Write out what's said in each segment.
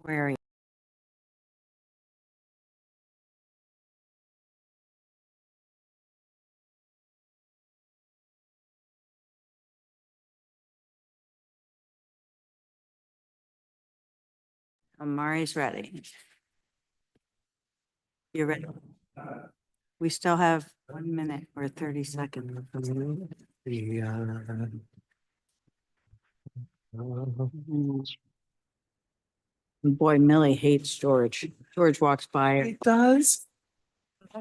Where are you? Amari's ready. You're ready. We still have 1 minute or 30 seconds. Boy, Millie hates George. George walks by her. It does.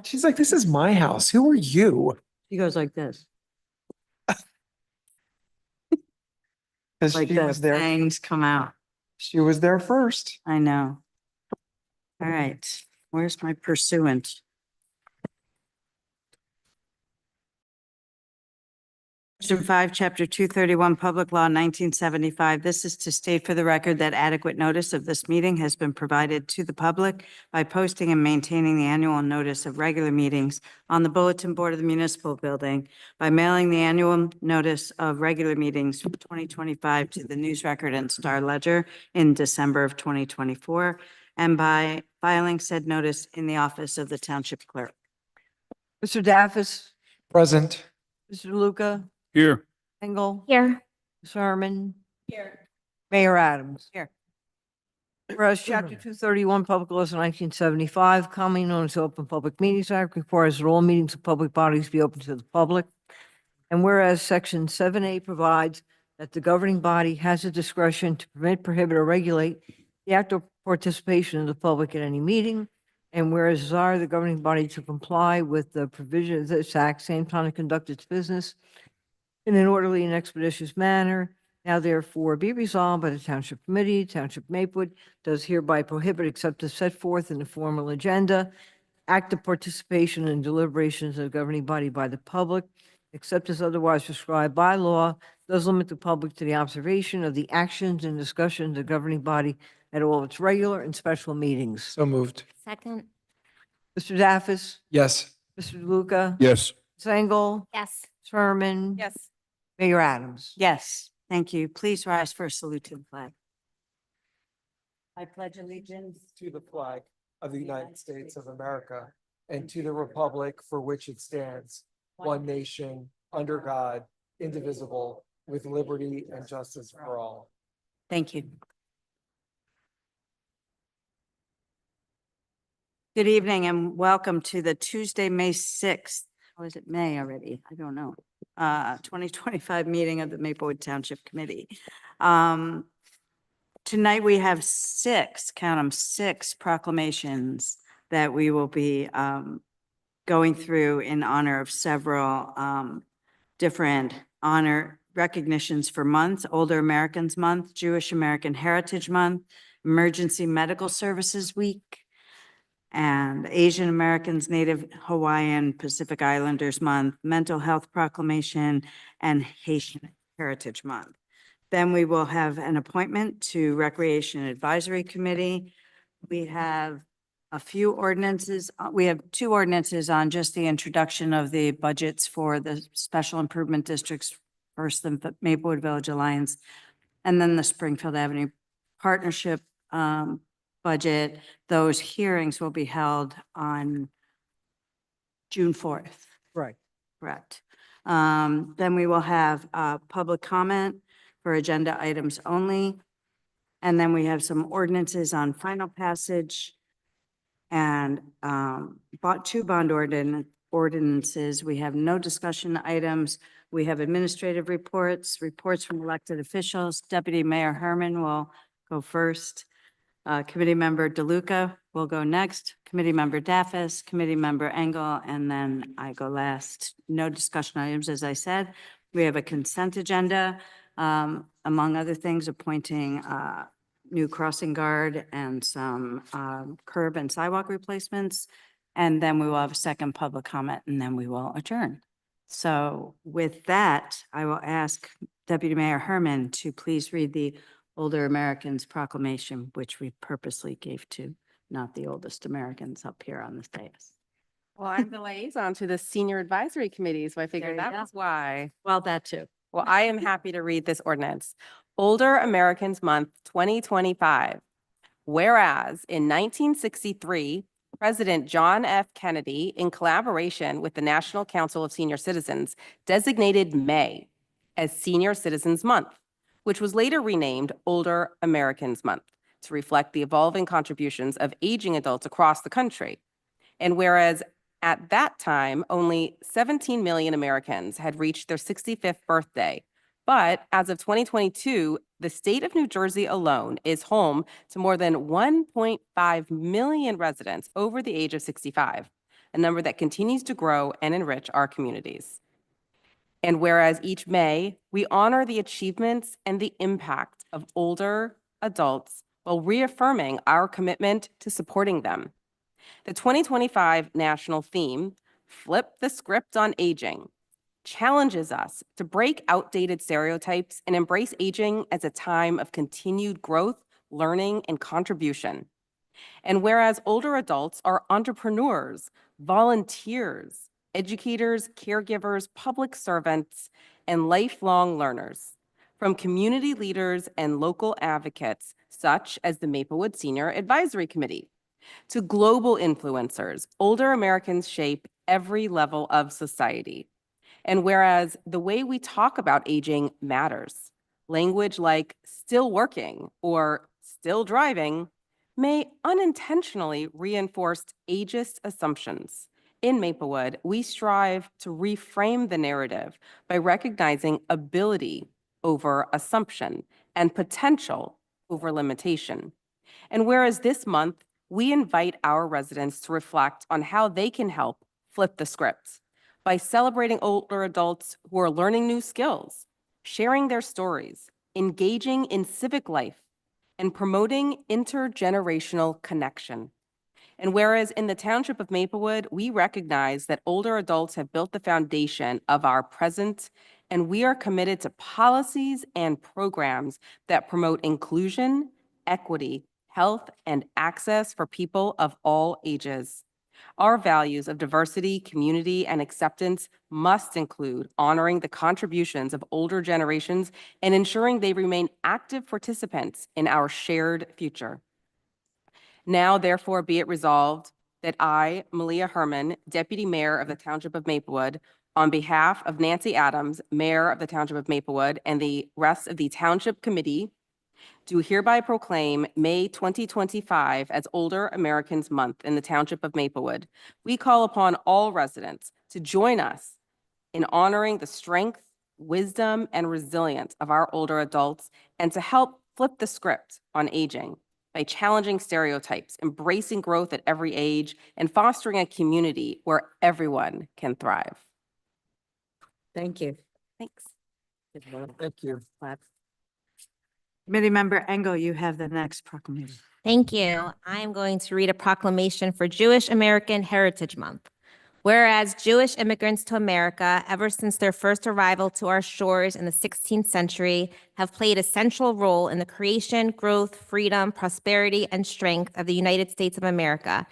She's like, this is my house. Who are you? She goes like this, Because like she the was there. fangs come out. She was there first. I know. All right, where's my pursuant? Section 5, Chapter 231, Public Law 1975. This is to state for the record that adequate notice of this meeting has been provided to the public by posting and maintaining the annual notice of regular meetings on the bulletin board of the municipal building, by mailing the annual notice of regular meetings for 2025 to the News Record and Star Ledger in December of 2024, and by filing said notice in the office of the Township Clerk. Mr. Daffis, Present. Mr. Luca, Here. Engel, Here. Ms. Harmon. Here. Mayor Adams. Here. Whereas Chapter 231, Public Laws of 1975, commonly known as the Open Public Meetings Act, requires that all meetings of public bodies be open to the public. And whereas Section 7A provides that the governing body has the discretion to permit, prohibit, or regulate the active participation of the public at any meeting. And whereas desire the governing body to comply with the provisions of this act, same time to conduct its business in an orderly and expeditious manner. Now therefore be resolved by the Township Committee, Township Maplewood does hereby prohibit except as set forth in the formal agenda, active participation in deliberations of the governing body by the public, except as otherwise prescribed by law, does limit the public to the observation of the actions and discussions of the governing body at all its regular and special meetings. So moved. Second. Mr. Daffis, Yes. Mr. Luca. Yes. Ms. Engel. Yes. Ms. Herman. Yes. Mayor Adams. Yes, thank you. Please rise for a salute to the flag. I pledge allegiance To the flag of the United States of America and to the republic for which it stands, one nation, under God, indivisible, with liberty and justice for all. Thank you. Good evening and welcome to the Tuesday, May 6th. Or is it May already? I don't know. 2025 meeting of the Maplewood Township Committee. Tonight we have count them, 6 proclamations that we will be going through in honor of several different honor recognitions for months: Older Americans Month, Jewish American Heritage Month, Emergency Medical Services Week, and Asian Americans, Native Hawaiian, Pacific Islanders Month, Mental Health Proclamation, and Haitian Heritage Month. Then we will have an appointment to Recreation Advisory Committee. We have a few ordinances. We have 2 ordinances on just the introduction of the budgets for the special improvement districts, first the Maplewood Village Alliance, and then the Springfield Avenue Partnership budget. Those hearings will be held on June 4th. Right. Correct. Then we will have public comment for agenda items only. And then we have some ordinances on final passage and 2 bond ordinances. We have no discussion items. We have administrative reports from elected officials. Deputy Mayor Herman will go first. Committee Member DeLuca will go next. Committee Member Daffis, Committee Member Engel, and then I go last. No discussion items, as I said. We have a consent agenda, among other things, appointing new crossing guard and some curb and sidewalk replacements. And then we will have a second public comment, and then we will adjourn. So with that, I will ask Deputy Mayor Herman to please read the Older Americans Proclamation, which we purposely gave to not the oldest Americans up here on this dais. Well, I'm the liaison to the Senior Advisory Committee, so I There figured you that go. was why. Well, that too. Well, I am happy to read this ordinance. Older Americans Month 2025. whereas in 1963, President John F. Kennedy, in collaboration with the National Council of Senior Citizens, designated May as Senior Citizens Month, which was later renamed Older Americans Month to reflect the evolving contributions of aging adults across the country. And whereas at that time, only 17 million Americans had reached their 65th birthday, but as of 2022, the state of New Jersey alone is home to more than 1.5 million residents over the age of 65, a number that continues to grow and enrich our communities. And whereas each May, we honor the achievements and the impact of older adults while reaffirming our commitment to supporting them. The 2025 national theme, Flip the Script on Aging, challenges us to break outdated stereotypes and embrace aging as a time of continued growth, learning, and contribution. And whereas older adults are entrepreneurs, volunteers, educators, caregivers, public servants, and lifelong learners, from community leaders and local advocates, such as the Maplewood Senior Advisory Committee, to global influencers, older Americans shape every level of society. And whereas the way we talk about aging matters, language like still working or still driving may unintentionally reinforce ageist assumptions. In Maplewood, we strive to reframe the narrative by recognizing ability over assumption and potential over limitation. And whereas this month, we invite our residents to reflect on how they can help flip the script by celebrating older adults who are learning new skills, sharing their stories, engaging in civic life, and promoting intergenerational connection. And whereas in the Township of Maplewood, we recognize that older adults have built the foundation of our present, and we are committed to policies and programs that promote inclusion, equity, health, and access for people of all ages. Our values of diversity, community, and acceptance must include honoring the contributions of older generations and ensuring they remain active participants in our shared future. Now, therefore, be it resolved that I, Malia Herman, Deputy Mayor of the Township of Maplewood, on behalf of Nancy Adams, Mayor of the Township of Maplewood, and the rest of the Township Committee, do hereby proclaim May 2025 as Older Americans Month in the Township of Maplewood. We call upon all residents to join us in honoring the strength, wisdom, and resilience of our older adults and to help flip the script on aging by challenging stereotypes, embracing growth at every age, and fostering a community where everyone can thrive. Thank you. Thanks. Thank you. Committee Member Engel, you have the next proclamation. Thank you. I am going to read a proclamation for Jewish American Heritage Month. Whereas Jewish immigrants to America, ever since their first arrival to our shores in the 16th century, have played a central role in the creation, growth, freedom, prosperity, and strength of the United States of America.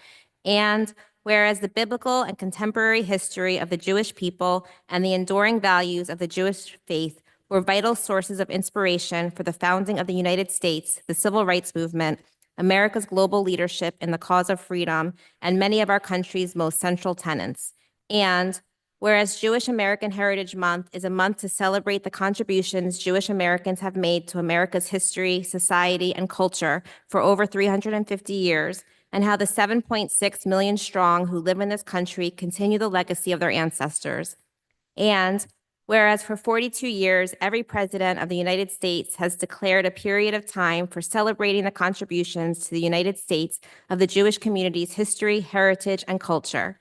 And whereas the biblical and contemporary history of the Jewish people and the enduring values of the Jewish faith were vital sources of inspiration for the founding of the United States, the Civil Rights Movement, America's global leadership in the cause of freedom, and many of our country's most central tenets. And whereas Jewish American Heritage Month is a month to celebrate the contributions Jewish Americans have made to America's history, society, and culture for over 350 years, and how the 7.6 million strong who live in this country continue the legacy of their ancestors. And whereas for 42 years, every president of the United States has declared a period of time for celebrating the contributions to the United States of the Jewish community's history, heritage, and culture.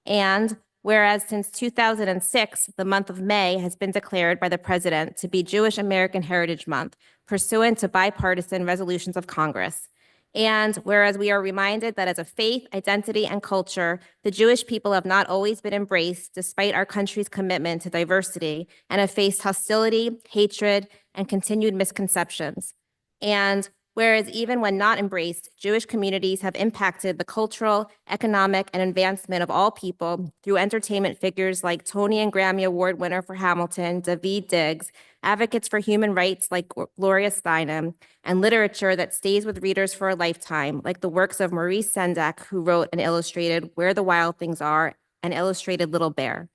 And whereas since 2006, the month of May has been declared by the president to be Jewish American Heritage Month, pursuant to bipartisan resolutions of Congress. And whereas we are reminded that as a faith, identity, and culture, the Jewish people have not always been embraced despite our country's commitment to diversity and have faced hostility, hatred, and continued misconceptions. And whereas even when not embraced, Jewish communities have impacted the cultural, economic, and advancement of all people through entertainment figures like Tony and Grammy Award winner for Hamilton, Daveed Diggs, advocates for human rights like Gloria Steinem, and literature that stays with readers for a lifetime, like the works of Maurice Sendak, who wrote and illustrated Where the Wild Things Are and illustrated Little Bear.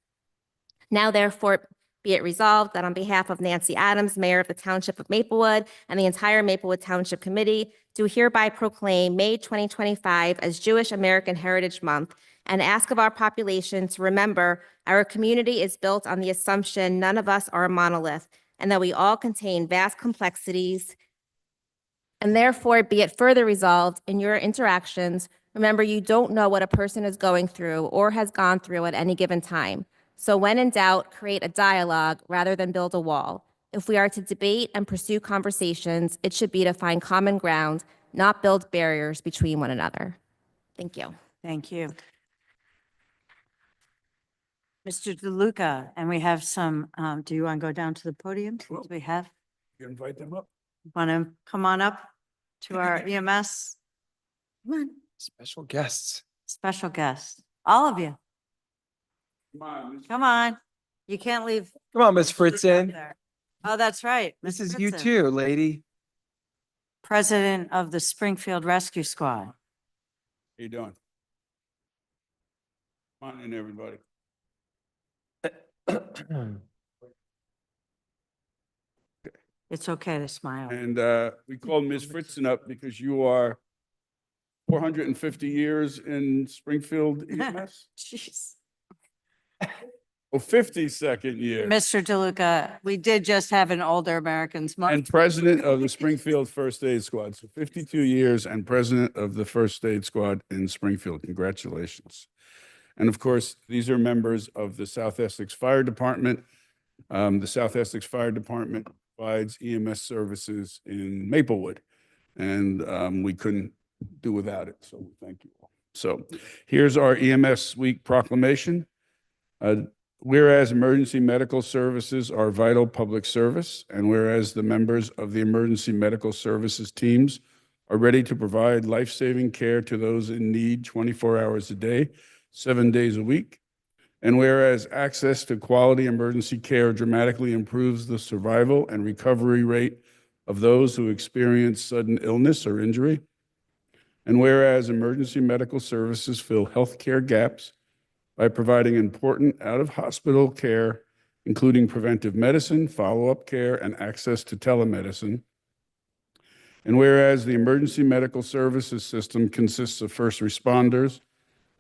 Now therefore be it resolved that on behalf of Nancy Adams, Mayor of the Township of Maplewood, and the entire Maplewood Township Committee, do hereby proclaim May 2025 as Jewish American Heritage Month and ask of our population to remember our community is built on the assumption none of us are a monolith and that we all contain vast complexities. And therefore be it further resolved in your interactions, remember you don't know what a person is going through or has gone through at any given time. So when in doubt, create a dialogue rather than build a wall. If we are to debate and pursue conversations, it should be to find common ground, not build barriers between one another. Thank you. Thank you. Mr. DeLuca, and we have some, do you want to go down to the podium? Do we have, You invite them up. want to come on up to our EMS? Come on, Special guests. special guests, all of you, Come on. come on. You can't leave. Come on, Ms. up Fritzen. there. Oh, that's right. This Ms. is you Fritzen, too, lady. President of the Springfield Rescue Squad. How you doing? Come on in, everybody. It's okay to smile. And we called Ms. Fritzen up because you are 450 years in Springfield EMS? Jeez. Oh, 52nd year. Mr. DeLuca, we did just have an Older Americans Month. And president of the Springfield First Aid Squad. So 52 years and president of the First Aid Squad in Springfield. Congratulations. And of course, these are members of the South Essex Fire Department. The South Essex Fire Department provides EMS services in Maplewood. And we couldn't do without it. So thank you all. So here's our EMS Week proclamation. Whereas emergency medical services are vital public service, and whereas the members of the emergency medical services teams are ready to provide life-saving care to those in need 24 hours a day, 7 days a week, and whereas access to quality emergency care dramatically improves the survival and recovery rate of those who experience sudden illness or injury, and whereas emergency medical services fill healthcare gaps by providing important out-of-hospital care, including preventive medicine, follow-up care, and access to telemedicine. And whereas the emergency medical services system consists of first responders,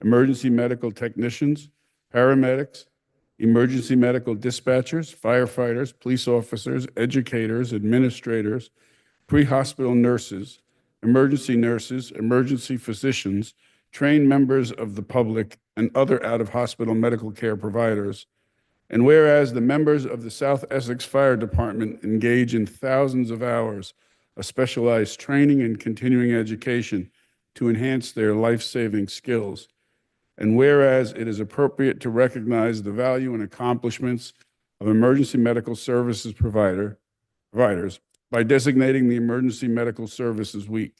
emergency medical technicians, paramedics, emergency medical dispatchers, firefighters, police officers, educators, administrators, pre-hospital nurses, emergency physicians, trained members of the public, and other out-of-hospital medical care providers. And whereas the members of the South Essex Fire Department engage in thousands of hours of specialized training and continuing education to enhance their life-saving skills. And whereas it is appropriate to recognize the value and accomplishments of emergency medical services providers by designating the Emergency Medical Services Week.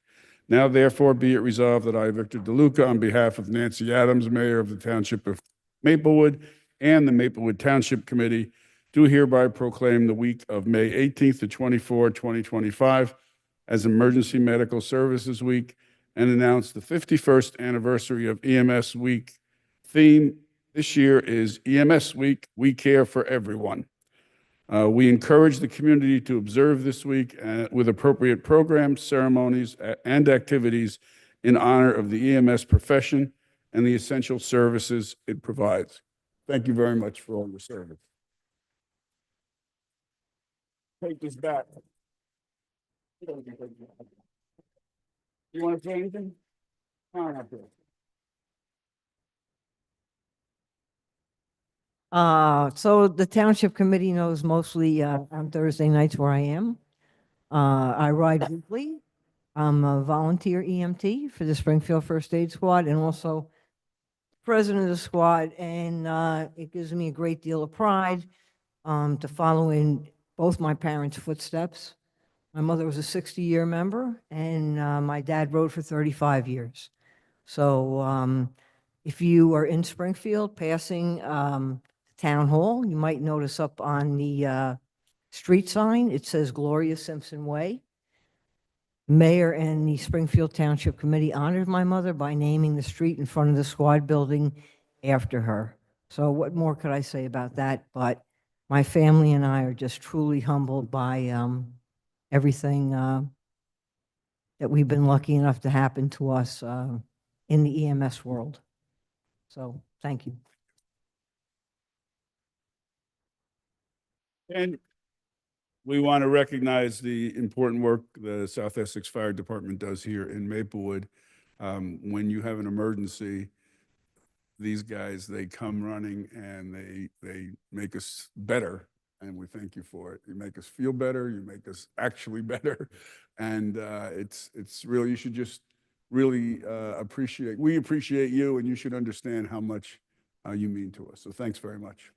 Now therefore be it resolved that I, Victor DeLuca, on behalf of Nancy Adams, Mayor of the Township of Maplewood, and the Maplewood Township Committee, do hereby proclaim the week of May 18th to 24, 2025 as Emergency Medical Services Week and announce the 51st anniversary of EMS Week. Theme this year is EMS Week, We Care for Everyone. We encourage the community to observe this week with appropriate programs, ceremonies, and activities in honor of the EMS profession and the essential services it provides. Thank you very much for all your service. Take this back. You want to say anything? Come on up here. So the Township Committee knows mostly on Thursday nights where I am. I ride weekly. I'm a volunteer EMT for the Springfield First Aid Squad and also president of the squad. And it gives me a great deal of pride to follow in both my parents' footsteps. My mother was a 60-year member and my dad rode for 35 years. So if you are in Springfield passing Town Hall, you might notice up on the street sign. It says Gloria Simpson Way. Mayor and the Springfield Township Committee honored my mother by naming the street in front of the squad building after her. So what more could I say about that? But my family and I are just truly humbled by everything that we've been lucky enough to happen to us in the EMS world. So thank you. And we want to recognize the important work the South Essex Fire Department does here in Maplewood. When you have an emergency, these guys, they come running and they make us better. And we thank you for it. You make us feel better. You make us actually better. And it's really, you should just really we appreciate you, and you should understand how much you mean to us. So thanks very much.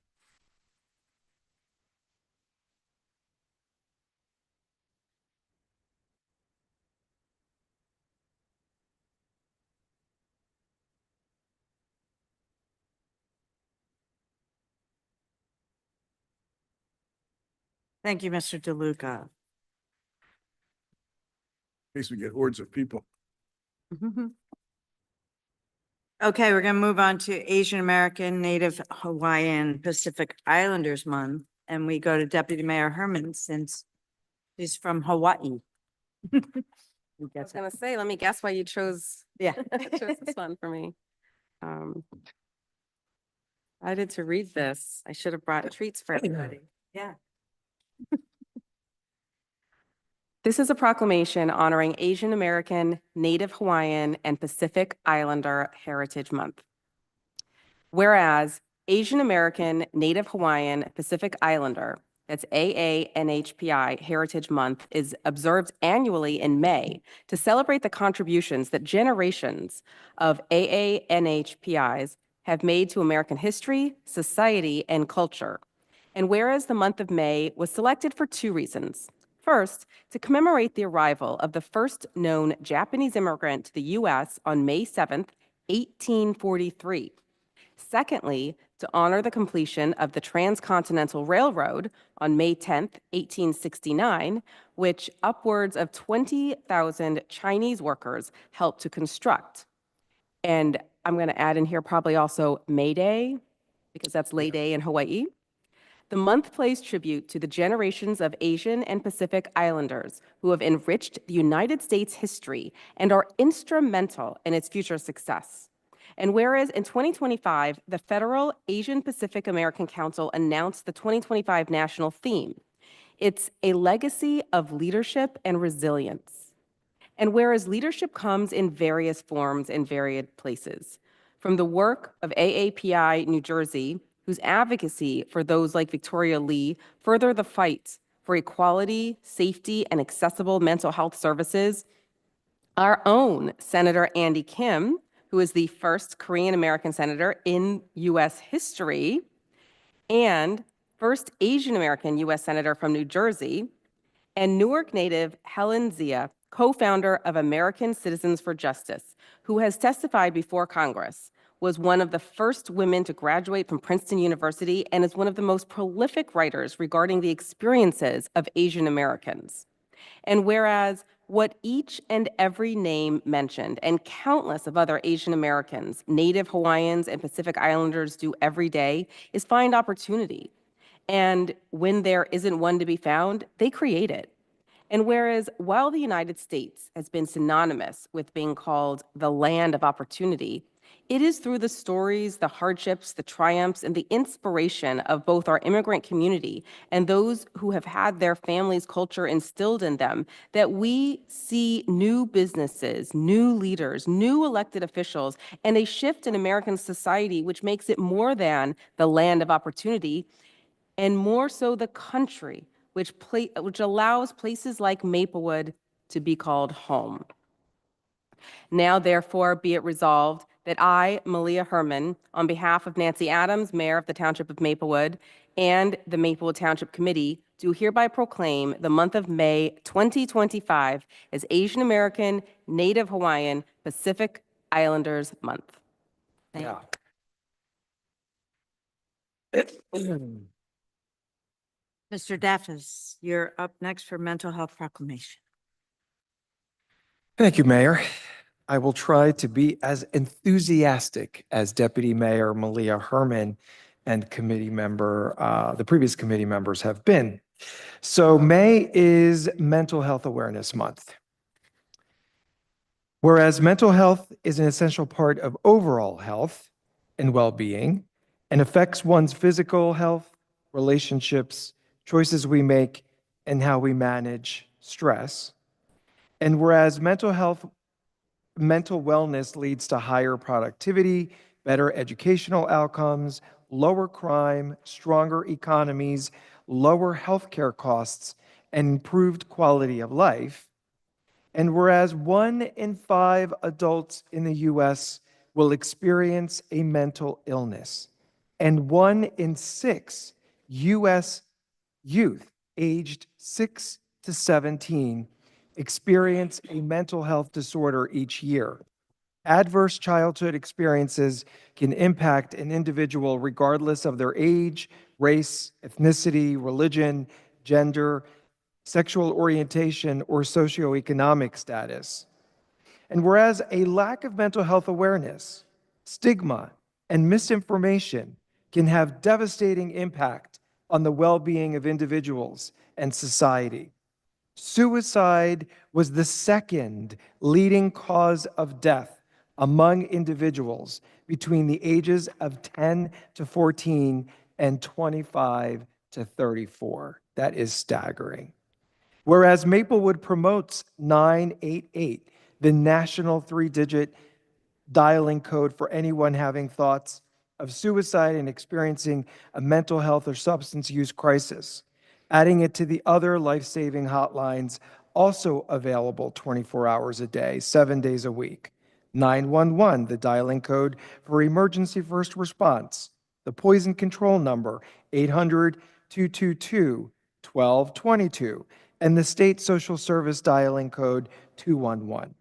Thank you, Mr. DeLuca. In case we get hordes of people. Okay, we're going to move on to Asian American, Native Hawaiian, Pacific Islanders Month. And we go to Deputy Mayor Herman since he's from Hawaii. I was gonna say, let me guess why you chose Yeah. chose this one for me. I did to read this. I should have brought treats for everybody. Yeah. This is a proclamation honoring Asian American, Native Hawaiian, and Pacific Islander Heritage Month. Whereas Asian American, Native Hawaiian, Pacific Islander, that's AANHPI Heritage Month, is observed annually in May to celebrate the contributions that generations of AANHPIs have made to American history, society, and culture. And whereas the month of May was selected for two reasons. First, to commemorate the arrival of the first known Japanese immigrant to the U.S. on May 7th, 1843. Secondly, to honor the completion of the Transcontinental Railroad on May 10th, 1869, which upwards of 20,000 Chinese workers helped to construct. And I'm going to add in here probably also May Day, because that's Lay Day in Hawaii. The month pays tribute to the generations of Asian and Pacific Islanders who have enriched the United States history and are instrumental in its future success. And whereas in 2025, the Federal Asian Pacific American Council announced the 2025 national theme, it's a legacy of leadership and resilience. And whereas leadership comes in various forms in varied places, from the work of AAPI New Jersey, whose advocacy for those like Victoria Lee further the fight for equality, safety, and accessible mental health services, our own Senator Andy Kim, who is the first Korean American senator in U.S. history, and first Asian American U.S. senator from New Jersey, and Newark native Helen Zia, co-founder of American Citizens for Justice, who has testified before Congress, was one of the first women to graduate from Princeton University and is one of the most prolific writers regarding the experiences of Asian Americans. And whereas what each and every name mentioned and countless of other Asian Americans, Native Hawaiians, and Pacific Islanders do every day is find opportunity. And when there isn't one to be found, they create it. And whereas while the United States has been synonymous with being called the land of opportunity, it is through the stories, the hardships, the triumphs, and the inspiration of both our immigrant community and those who have had their families' culture instilled in them that we see new businesses, new leaders, new elected officials, and a shift in American society which makes it more than the land of opportunity, and more so the country, which allows places like Maplewood to be called home. Now, therefore, be it resolved that I, Malia Herman, on behalf of Nancy Adams, Mayor of the Township of Maplewood, and the Maplewood Township Committee, do hereby proclaim the month of May 2025 as Asian American, Native Hawaiian, Pacific Islanders Month. Thank you. Yeah. Mr. Daffis, you're up next for Mental Health Proclamation. Thank you, Mayor. I will try to be as enthusiastic as Deputy Mayor Malia Herman and the previous committee members have been. So May is Mental Health Awareness Month. Whereas mental health is an essential part of overall health and well-being and affects one's physical health, relationships, choices we make, and how we manage stress. And whereas mental wellness leads to higher productivity, better educational outcomes, lower crime, stronger economies, lower healthcare costs, and improved quality of life. And whereas 1 in 5 adults in the US will experience a mental illness, and 1 in 6 US youth aged 6 to 17 experience a mental health disorder each year. Adverse childhood experiences can impact an individual regardless of their age, race, ethnicity, religion, gender, sexual orientation, or socioeconomic status. And whereas a lack of mental health awareness, stigma, and misinformation can have devastating impact on the well-being of individuals and society. Suicide was the second leading cause of death among individuals between the ages of 10 to 14 and 25 to 34. That is staggering. Whereas Maplewood promotes 988, the national 3-digit dialing code for anyone having thoughts of suicide and experiencing a mental health or substance use crisis, adding it to the other life-saving hotlines also available 24 hours a day, 7 days a week. 911, the dialing code for emergency first response, the poison control number, 800-222-1222, and the state social service dialing code 211.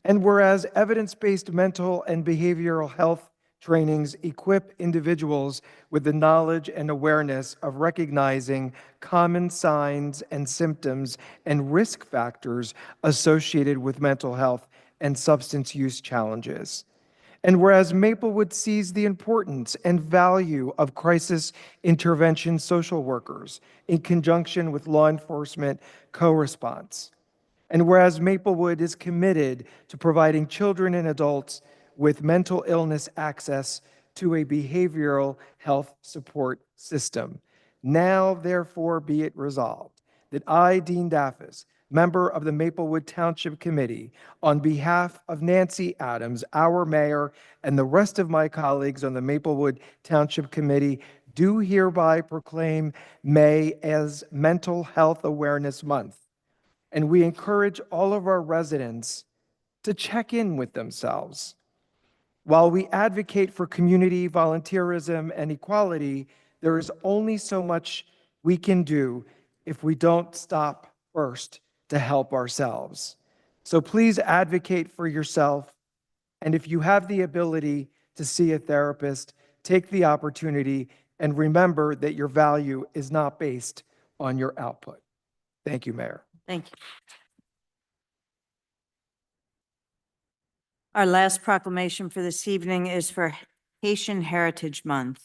And whereas evidence-based mental and behavioral health trainings equip individuals with the knowledge and awareness of recognizing common signs and symptoms and risk factors associated with mental health and substance use challenges. And whereas Maplewood sees the importance and value of crisis intervention social workers in conjunction with law enforcement co-response. And whereas Maplewood is committed to providing children and adults with mental illness access to a behavioral health support system. Now, therefore, be it resolved that I, Dean Daffis, member of the Maplewood Township Committee, on behalf of Nancy Adams, our mayor, and the rest of my colleagues on the Maplewood Township Committee, do hereby proclaim May as Mental Health Awareness Month. And we encourage all of our residents to check in with themselves. While we advocate for community volunteerism and equality, there is only so much we can do if we don't stop first to help ourselves. So please advocate for yourself. And if you have the ability to see a therapist, take the opportunity and remember that your value is not based on your output. Thank you, Mayor. Thank you. Our last proclamation for this evening is for Haitian Heritage Month.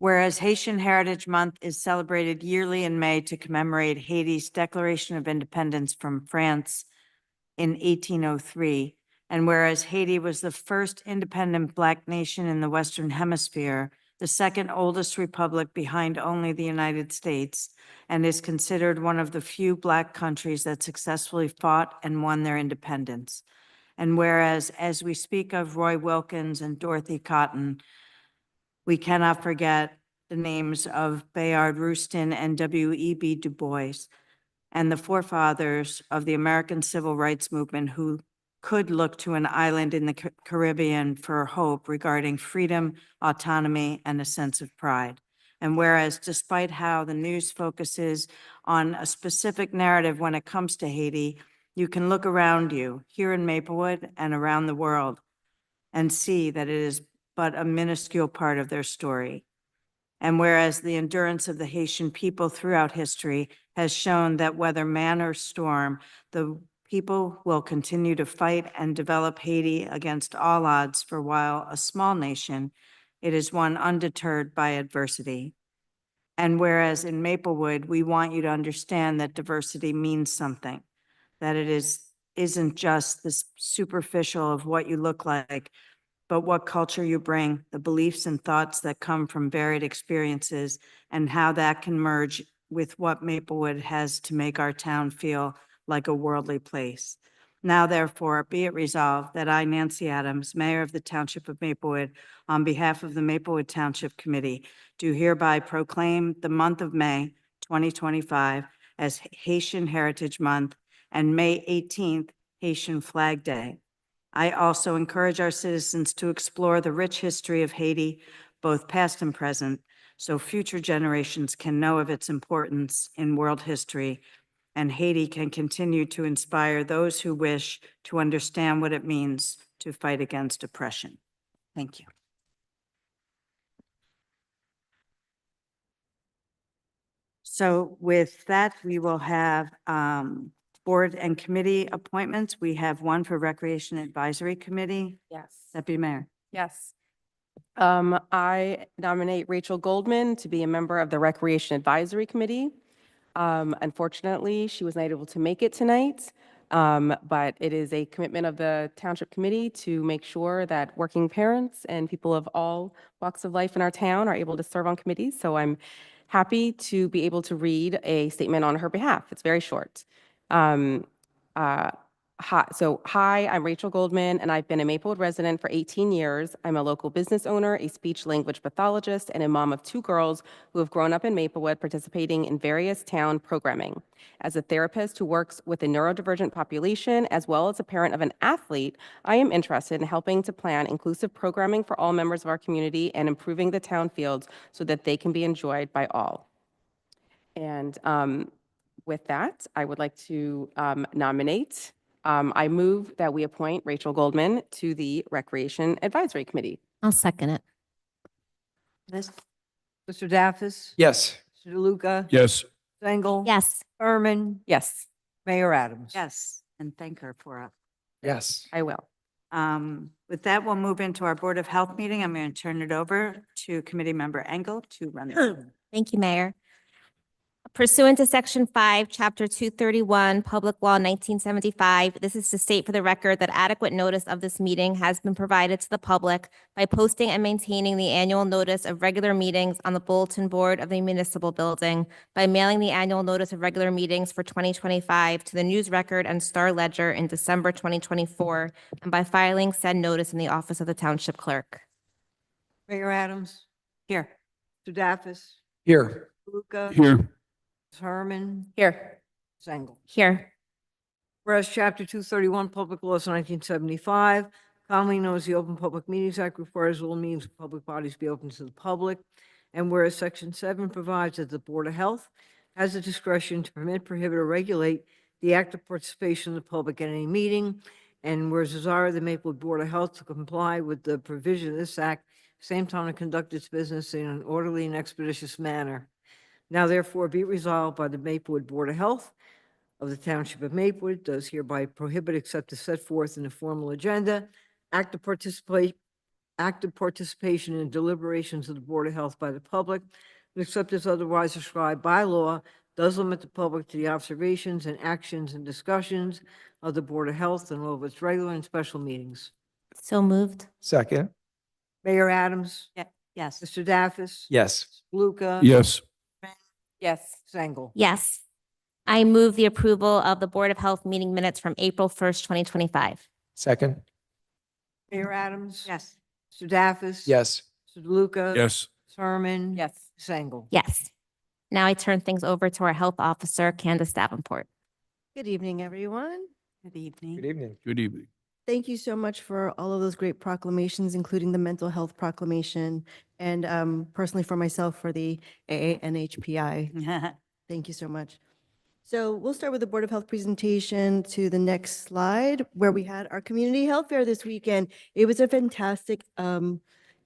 Whereas Haitian Heritage Month is celebrated yearly in May to commemorate Haiti's Declaration of Independence from France in 1803, and whereas Haiti was the first independent Black nation in the Western Hemisphere, the second oldest republic behind only the United States, and is considered one of the few Black countries that successfully fought and won their independence. And whereas, as we speak of Roy Wilkins and Dorothy Cotton, we cannot forget the names of Bayard Rustin and W.E.B. Du Bois, and the forefathers of the American Civil Rights Movement who could look to an island in the Caribbean for hope regarding freedom, autonomy, and a sense of pride. And whereas, despite how the news focuses on a specific narrative when it comes to Haiti, you can look around you, here in Maplewood and around the world, and see that it is but a minuscule part of their story. And whereas the endurance of the Haitian people throughout history has shown that whether man or storm, the people will continue to fight and develop Haiti against all odds, for while a small nation, it is one undeterred by adversity. And whereas in Maplewood, we want you to understand that diversity means something, that isn't just this superficial of what you look like, but what culture you bring, the beliefs and thoughts that come from varied experiences, and how that can merge with what Maplewood has to make our town feel like a worldly place. Now, therefore, be it resolved that I, Nancy Adams, Mayor of the Township of Maplewood, on behalf of the Maplewood Township Committee, do hereby proclaim the month of May 2025 as Haitian Heritage Month and May 18th Haitian Flag Day. I also encourage our citizens to explore the rich history of Haiti, both past and present, so future generations can know of its importance in world history, and Haiti can continue to inspire those who wish to understand what it means to fight against oppression. Thank you. So with that, we will have board and committee appointments. We have one for Recreation Advisory Committee. Yes. Deputy Mayor. Yes. I nominate Rachel Goldman to be a member of the Recreation Advisory Committee. Unfortunately, she was not able to make it tonight, but it is a commitment of the Township Committee to make sure that working parents and people of all walks of life in our town are able to serve on committees. So I'm happy to be able to read a statement on her behalf. It's very short. Hi, I'm Rachel Goldman, and I've been a Maplewood resident for 18 years. I'm a local business owner, a speech-language pathologist, and a mom of 2 girls who have grown up in Maplewood participating in various town programming. As a therapist who works with a neurodivergent population, as well as a parent of an athlete, I am interested in helping to plan inclusive programming for all members of our community and improving the town fields so that they can be enjoyed by all. And with that, I would like to nominate I move that we appoint Rachel Goldman to the Recreation Advisory Committee. I'll second it. Liz? Mr. Daffis? Yes. Mr. DeLuca? Yes. Sengel? Yes. Herman? Yes, Mayor Adams? Yes, and thank her for it. Yes. I will. With that, we'll move into our Board of Health meeting. I'm going to turn it over to Committee Member Engel to run it. Thank you, Mayor. Pursuant to Section 5, Chapter 231, Public Law 1975, this is to state for the record that adequate notice of this meeting has been provided to the public by posting and maintaining the annual notice of regular meetings on the bulletin board of the municipal building, by mailing the annual notice of regular meetings for 2025 to the News Record and Star Ledger in December 2024, and by filing said notice in the office of the Township Clerk. Mayor Adams? Here. Mr. Daffis? Here. DeLuca? Here. Ms. Herman? Here. Sengel? Here. Whereas Chapter 231, Public Laws 1975, commonly known as the Open Public Meetings Act, requires all meetings of public bodies be open to the public. And whereas Section 7 provides that the Board of Health has the discretion to permit, prohibit, or regulate the active participation of the public at any meeting. And whereas desire the Maplewood Board of Health to comply with the provision of this act, same time to conduct its business in an orderly and expeditious manner. Now therefore be it resolved by the Maplewood Board of Health of the Township of Maplewood does hereby prohibit, except as set forth in the formal agenda, active participation in deliberations of the Board of Health by the public, and except as otherwise prescribed by law, does limit the public to the observations and actions and discussions of the Board of Health and all of its regular and special meetings. So moved. Second. Mayor Adams? Yes. Mr. Daffis? Yes. Luca? Yes. Yes. Sengel? Yes. I move the approval of the Board of Health meeting minutes from April 1st, 2025. Second. Mayor Adams? Yes. Mr. Daffis? Yes. Mr. DeLuca? Yes. Ms. Herman? Yes. Sengel? Yes. Now I turn things over to our Health Officer, Candace Davenport. Good evening, everyone. Good evening. Good evening. Good evening. Thank you so much for all of those great proclamations, including the mental health proclamation, and personally for myself for the AANHPI. Thank you so much. So we'll start with the Board of Health presentation to the next slide, where we had our community health fair this weekend. It was a fantastic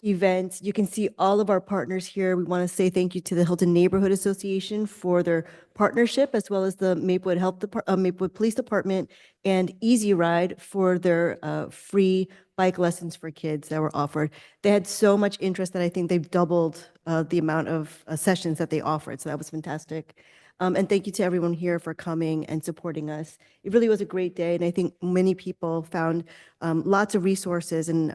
events. You can see all of our partners here. We want to say thank you to the Hilton Neighborhood Association for their partnership, as well as the Maplewood Police Department and Easy Ride for their free bike lessons for kids that were offered. They had so much interest that I think they've doubled the amount of sessions that they offered. So that was fantastic. And thank you to everyone here for coming and supporting us. It really was a great day, and I think many people found lots of resources in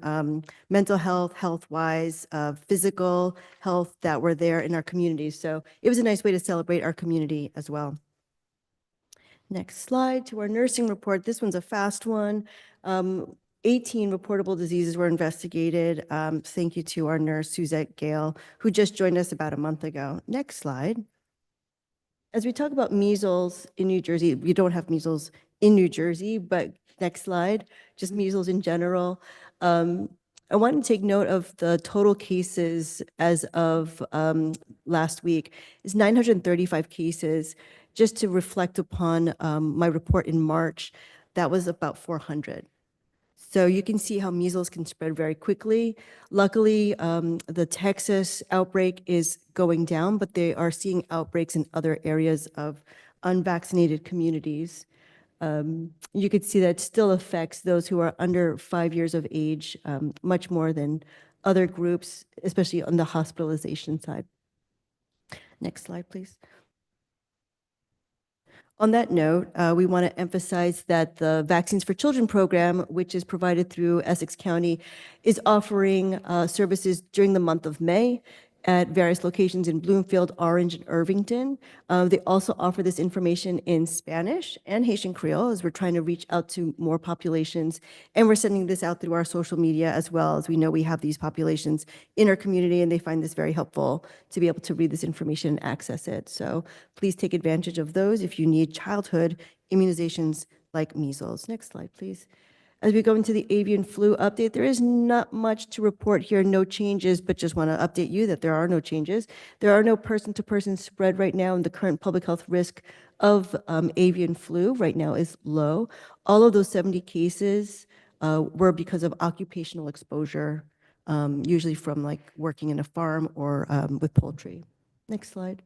mental health, health-wise, physical health that were there in our communities. So it was a nice way to celebrate our community as well. Next slide to our nursing report. This one's a fast one. 18 reportable diseases were investigated. Thank you to our nurse, Suzette Gale, who just joined us about a month ago. Next slide. As we talk about measles in New Jersey, we don't have measles in New Jersey, but next slide, just measles in general. I want to take note of the total cases as of last week is 935 cases. Just to reflect upon my report in March, that was about 400. So you can see how measles can spread very quickly. Luckily, the Texas outbreak is going down, but they are seeing outbreaks in other areas of unvaccinated communities. You could see that it still affects those who are under 5 years of age much more than other groups, especially on the hospitalization side. Next slide, please. On that note, we want to emphasize that the Vaccines for Children program, which is provided through Essex County, is offering services during the month of May at various locations in Bloomfield, Orange, and Irvington. They also offer this information in Spanish and Haitian Creole, as we're trying to reach out to more populations. And we're sending this out through our social media as well, as we know we have these populations in our community, and they find this very helpful to be able to read this information and access it. So please take advantage of those if you need childhood immunizations like measles. Next slide, please. As we go into the avian flu update, there is not much to report here, no changes, but just want to update you that there are no changes. There are no person-to-person spread right now, and the current public health risk of avian flu right now is low. All of those 70 cases were because of occupational exposure, usually from like working in a farm or with poultry. Next slide.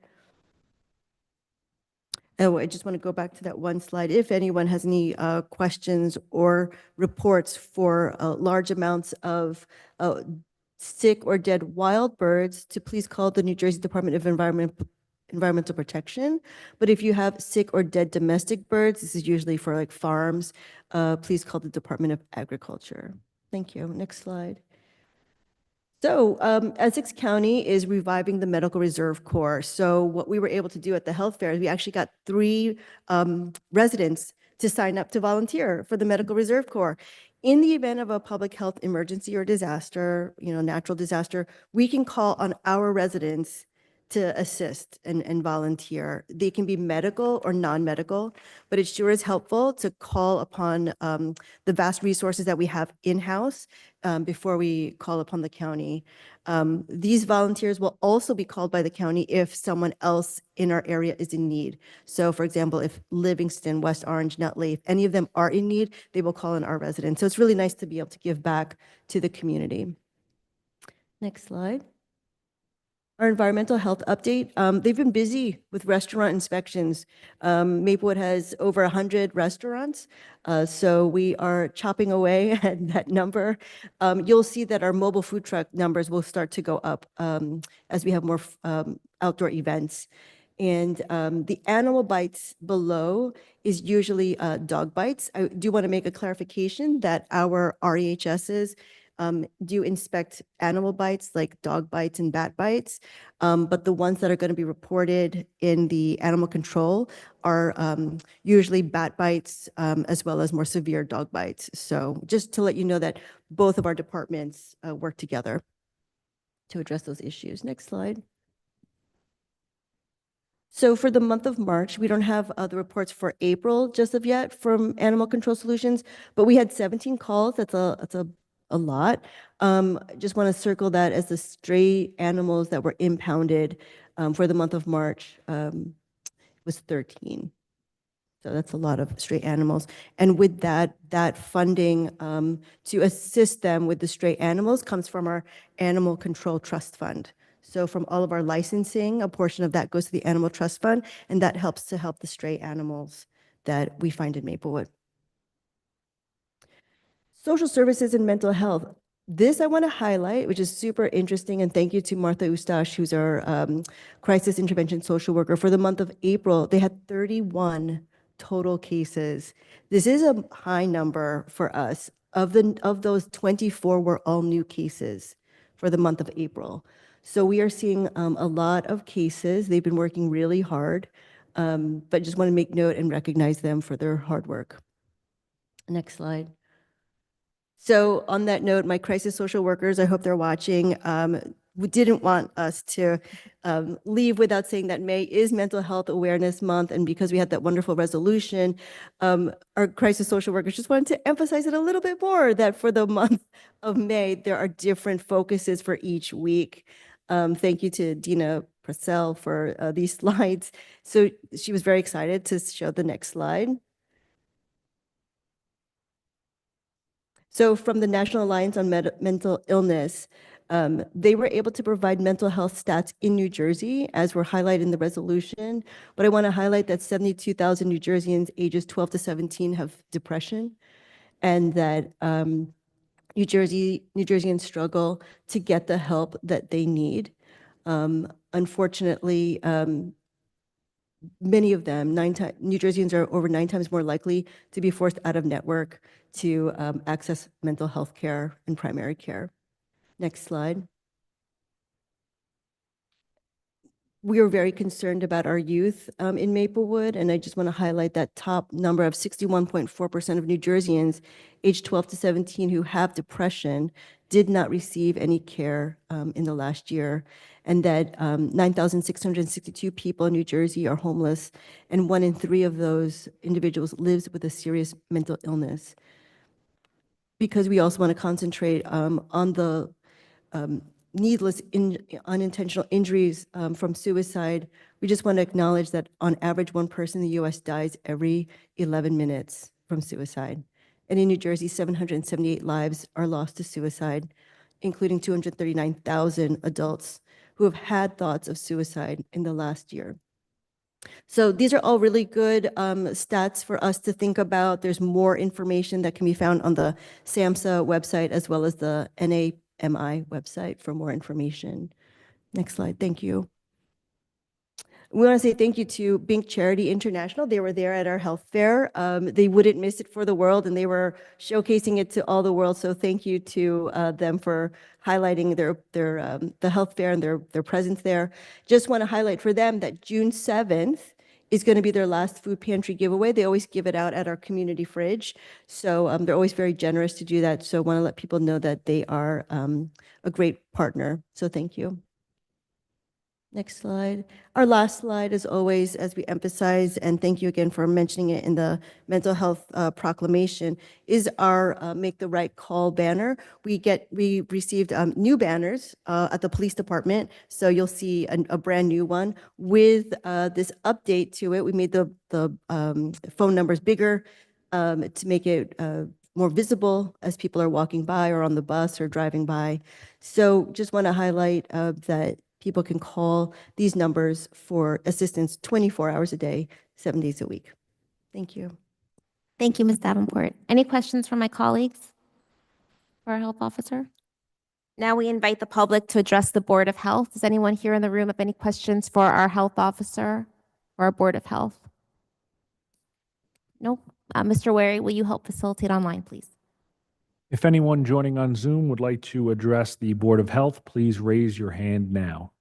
Oh, I just want to go back to that one slide. If anyone has any questions or reports for large amounts of sick or dead wild birds, to please call the New Jersey Department of Environmental Protection. But if you have sick or dead domestic birds, this is usually for like farms, please call the Department of Agriculture. Thank you. Next slide. So Essex County is reviving the Medical Reserve Corps. So what we were able to do at the health fair is we actually got 3 residents to sign up to volunteer for the Medical Reserve Corps. In the event of a public health emergency or disaster, natural disaster, we can call on our residents to assist and volunteer. They can be medical or non-medical, but it sure is helpful to call upon the vast resources that we have in-house before we call upon the county. These volunteers will also be called by the county if someone else in our area is in need. So for example, if Livingston, West Orange, Nutley, if any of them are in need, they will call in our residents. So it's really nice to be able to give back to the community. Next slide. Our environmental health update, they've been busy with restaurant inspections. Maplewood has over 100 restaurants, so we are chopping away at that number. You'll see that our mobile food truck numbers will start to go up as we have more outdoor events. And the animal bites below is usually dog bites. I do want to make a clarification that our REHSs do inspect animal bites like dog bites and bat bites, but the ones that are going to be reported in the animal control are usually bat bites as well as more severe dog bites. So just to let you know that both of our departments work together to address those issues. Next slide. So for the month of March, we don't have the reports for April just of yet from Animal Control Solutions, but we had 17 calls. That's a lot. Just want to circle that as the stray animals that were impounded for the month of March was 13. So that's a lot of stray animals. And with that, that funding to assist them with the stray animals comes from our Animal Control Trust Fund. So from all of our licensing, a portion of that goes to the Animal Trust Fund, and that helps to help the stray animals that we find in Maplewood. Social services and mental health. This I want to highlight, which is super interesting, and thank you to Martha Ustash, who's our crisis intervention social worker. For the month of April, they had 31 total cases. This is a high number for us. Of those, 24 were all new cases for the month of April. So we are seeing a lot of cases. They've been working really hard, but just want to make note and recognize them for their hard work. Next slide. So on that note, my crisis social workers, I hope they're watching. We didn't want us to leave without saying that May is Mental Health Awareness Month. And because we had that wonderful resolution, our crisis social workers just wanted to emphasize it a little bit more, that for the month of May, there are different focuses for each week. Thank you to Dina Purcell for these slides. So she was very excited to show the next slide. So from the National Alliance on Mental Illness, they were able to provide mental health stats in New Jersey, as were highlighted in the resolution. But I want to highlight that 72,000 New Jerseyans ages 12 to 17 have depression, and that New Jerseyans struggle to get the help that they need. Unfortunately, many of them, New Jerseyans are over 9 times more likely to be forced out of network to access mental health care and primary care. Next slide. We are very concerned about our youth in Maplewood, and I just want to highlight that top number of 61.4% of New Jerseyans aged 12 to 17 who have depression did not receive any care in the last year, and that 9,662 people in New Jersey are homeless, and 1 in 3 of those individuals lives with a serious mental illness. Because we also want to concentrate on the needless unintentional injuries from suicide, we just want to acknowledge that on average, 1 person in the US dies every 11 minutes from suicide. And in New Jersey, 778 lives are lost to suicide, including 239,000 adults who have had thoughts of suicide in the last year. So these are all really good stats for us to think about. There's more information that can be found on the SAMHSA website as well as the NAMI website for more information. Next slide, thank you. We want to say thank you to Bink Charity International. They were there at our health fair. They wouldn't miss it for the world, and they were showcasing it to all the world. So thank you to them for highlighting the health fair and their presence there. Just want to highlight for them that June 7th is going to be their last food pantry giveaway. They always give it out at our community fridge. So they're always very generous to do that. So I want to let people know that they are a great partner. So thank you. Next slide. Our last slide, as always, as we emphasize, and thank you again for mentioning it in the mental health proclamation, is our Make the Right Call banner. We received new banners at the police department, so you'll see a brand new one with this update to it. We made the phone numbers bigger to make it more visible as people are walking by or on the bus or driving by. So just want to highlight that people can call these numbers for assistance 24 hours a day, 7 days a week. Thank you. Thank you, Ms. Davenport. Any questions from my colleagues for our health officer? Now we invite the public to address the Board of Health. Does anyone here in the room have any questions for our health officer or our Board of Health? Nope. Mr. Wary, will you help facilitate online, please? If anyone joining on Zoom would like to address the Board of Health, please raise your hand now.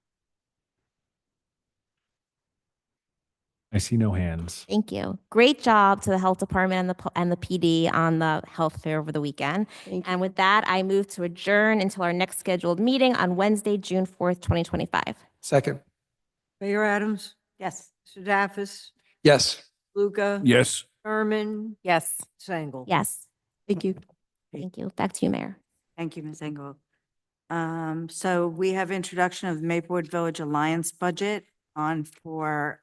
I see no hands. Thank you. Great job to the Health Department and the PD on the health fair over the weekend. Thank you. And with that, I move to adjourn until our next scheduled meeting on Wednesday, June 4th, 2025. Second. Mayor Adams, Yes. Mr. Daffis, Yes. Luca. Yes. Herman, Yes. Sangle. Yes. Thank you. Thank you. Back to you, Mayor. Thank you, Ms. Engel. So we have introduction of the Maplewood Village Alliance budget on for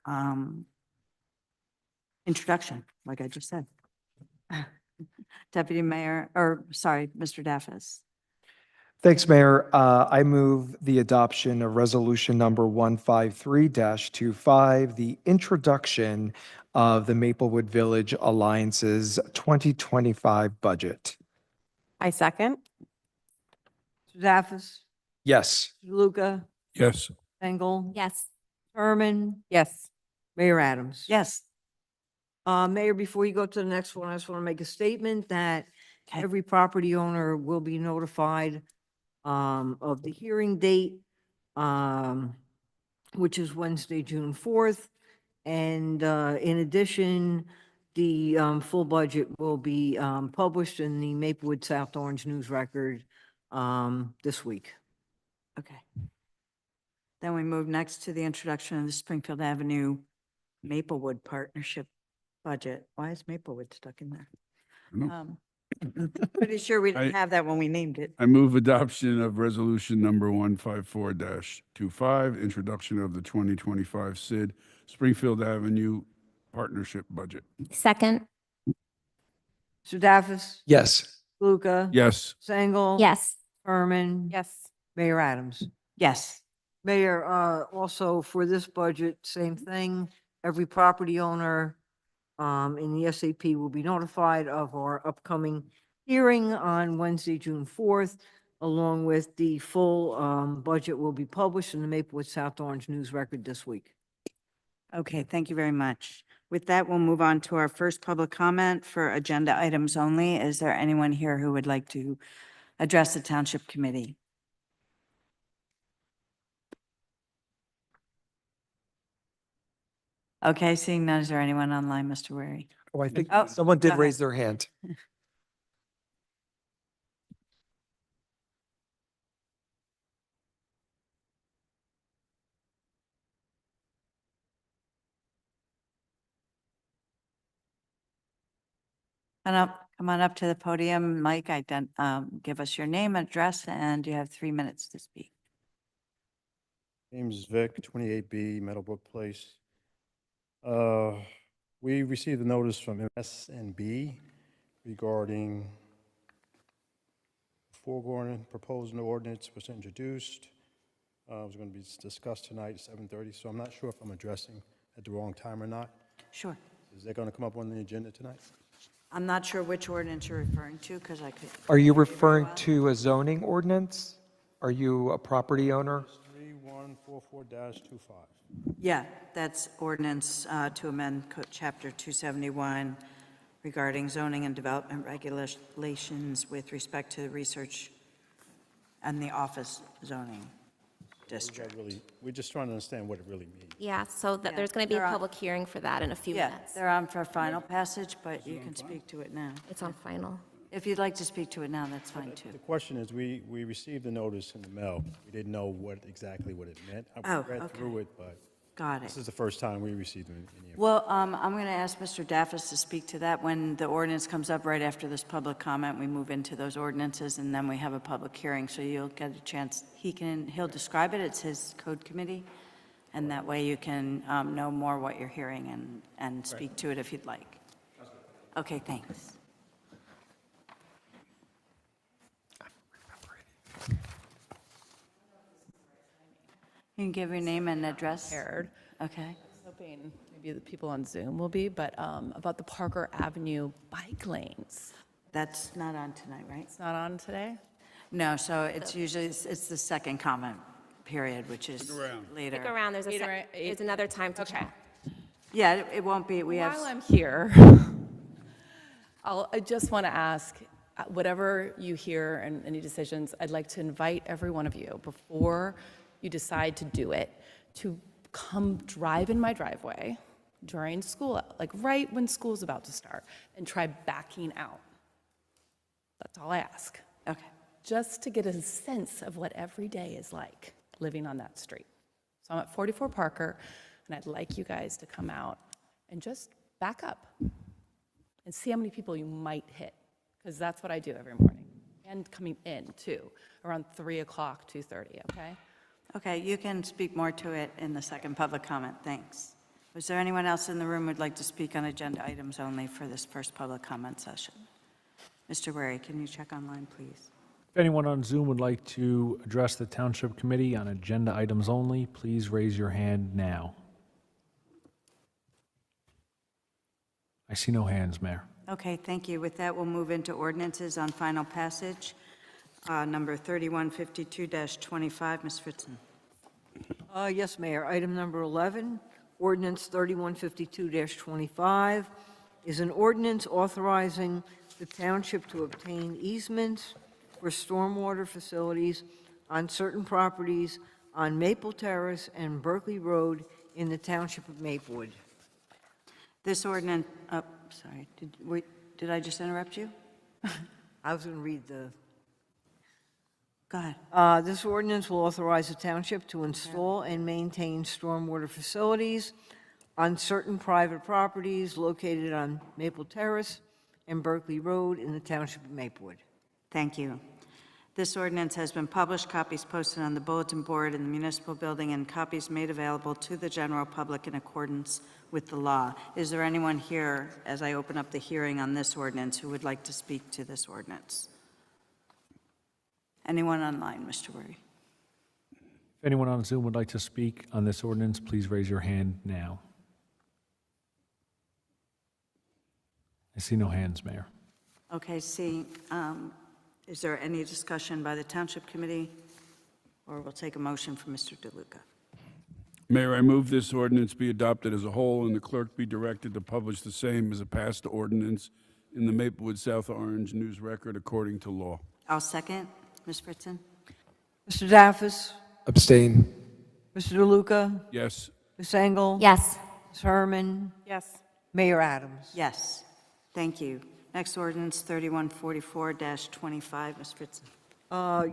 introduction, like I just said. Deputy Mayor, or sorry, Mr. Daffis. Thanks, Mayor. I move the adoption of resolution number 153-25, the introduction of the Maplewood Village Alliance's 2025 budget. I second. Mr. Daffis, Yes. Mr. Luca, Yes. Engel, Yes. Herman, Yes. Mayor Adams. Yes. Mayor, before you go to the next one, I just want to make a statement that Okay. every property owner will be notified of the hearing date, which is Wednesday, June 4th. And in addition, the full budget will be published in the Maplewood South Orange News Record this week. Okay. Then we move next to the introduction of the Springfield Avenue Maplewood Partnership budget. Why is Maplewood stuck in there? I don't know. Pretty sure we didn't I- have that when we named it. I move adoption of resolution number 154-25, introduction of the 2025 SID Springfield Avenue Partnership Budget. Second. Mr. Daffis, Yes. Luca. Yes. Sengel. Yes. Herman. Yes. Mayor Adams. Yes. Mayor, also for this budget, same thing. Every property owner in the SAP will be notified of our upcoming hearing on Wednesday, June 4th, along with the full budget will be published in the Maplewood South Orange News Record this week. Okay, thank you very much. With that, we'll move on to our first public comment for agenda items only. Is there anyone here who would like to address the Township Committee? Okay, seeing none, is there anyone online, Mr. Wary? Oh, I think Oh, someone go did ahead. raise their hand. Come on up to the podium. Mike, give us your name, address, and you have 3 minutes to speak. Name's Vic, 28B Meadowbrook Place. We received a notice from S&B regarding foregoing proposed ordinance was introduced. It was going to be discussed tonight at 7:30, so I'm not sure if I'm addressing at the wrong time or not. Sure. Is that going to come up on the agenda tonight? I'm not sure which ordinance you're referring to because I could. Are you referring to a zoning ordinance? Are you a property owner? 3144-25. Yeah, that's ordinance to amend Chapter 271 regarding zoning and development regulations with respect to research and the office zoning district. We're just trying to understand what it really means. Yeah, so that Yeah, there's going to be they're a on- public hearing for that in a few Yeah, minutes. they're on for final passage, but you can speak to it now. It's on final. If you'd like to speak to it now, that's fine too. The question is, we received a notice in the mail. We didn't know exactly what it meant. I Oh, read okay. through it, but Got this it. is the first time we received any. Well, I'm going to ask Mr. Daffis to speak to that. When the ordinance comes up right after this public comment, we move into those ordinances and then we have a public hearing. So you'll get a chance, he'll describe it. It's his code committee. And that way you can know more what you're hearing and speak to it if you'd like. Okay, thanks. You can give your name and address. Prepared. Okay. Hoping maybe the people on Zoom will be, but about the Parker Avenue bike lanes. That's not on tonight, right? It's not on today? No, so it's usually, it's the second comment period, which is later. Stick around, there's there's another time to Okay. chat. Yeah, it won't be, we have. While I'm here, I just want to ask, whatever you hear and any decisions, I'd like to invite every one of you, before you decide to do it, to come drive in my driveway during school, like right when school's about to start, and try backing out. That's all I ask. Okay, Just to get a sense of what every day is like living on that street. So I'm at 44 Parker, and I'd like you guys to come out and just back up and see how many people you might hit, because that's what I do every morning, and coming in too, around 3 o'clock, 2:30, okay? okay, you can speak more to it in the second public comment, thanks. Is there anyone else in the room who'd like to speak on agenda items only for this first public comment session? Mr. Wary, can you check online, please? If anyone on Zoom would like to address the Township Committee on agenda items only, please raise your hand now. I see no hands, Mayor. Okay, thank you. With that, we'll move into ordinances on final passage. Number 3152-25, Ms. Fritzen. Yes, Mayor. Item number 11, ordinance 3152-25 is an ordinance authorizing the township to obtain easements for stormwater facilities on certain properties on Maple Terrace and Berkeley Road in the Township of Maplewood. This ordinance, oh, sorry, did I just interrupt you? I was going to read the... Go ahead. This ordinance will authorize the township to install and maintain stormwater facilities on certain private properties located on Maple Terrace and Berkeley Road in the Township of Maplewood. Thank you. This ordinance has been published, copies posted on the bulletin board in the municipal building, and copies made available to the general public in accordance with the law. Is there anyone here, as I open up the hearing on this ordinance, who would like to speak to this ordinance? Anyone online, Mr. Wary? If anyone on Zoom would like to speak on this ordinance, please raise your hand now. I see no hands, Mayor. Okay, is there any discussion by the Township Committee? Or we'll take a motion from Mr. DeLuca. Mayor, I move this ordinance be adopted as a whole and the clerk be directed to publish the same as a passed ordinance in the Maplewood South Orange News Record according to law. I'll second. Ms. Fritzen? Mr. Daffis? Abstain. Mr. DeLuca? Yes. Ms. Engel? Yes. Ms. Herman? Yes. Mayor Adams? Yes. Thank you. Next ordinance, 3144-25, Ms. Fritzen.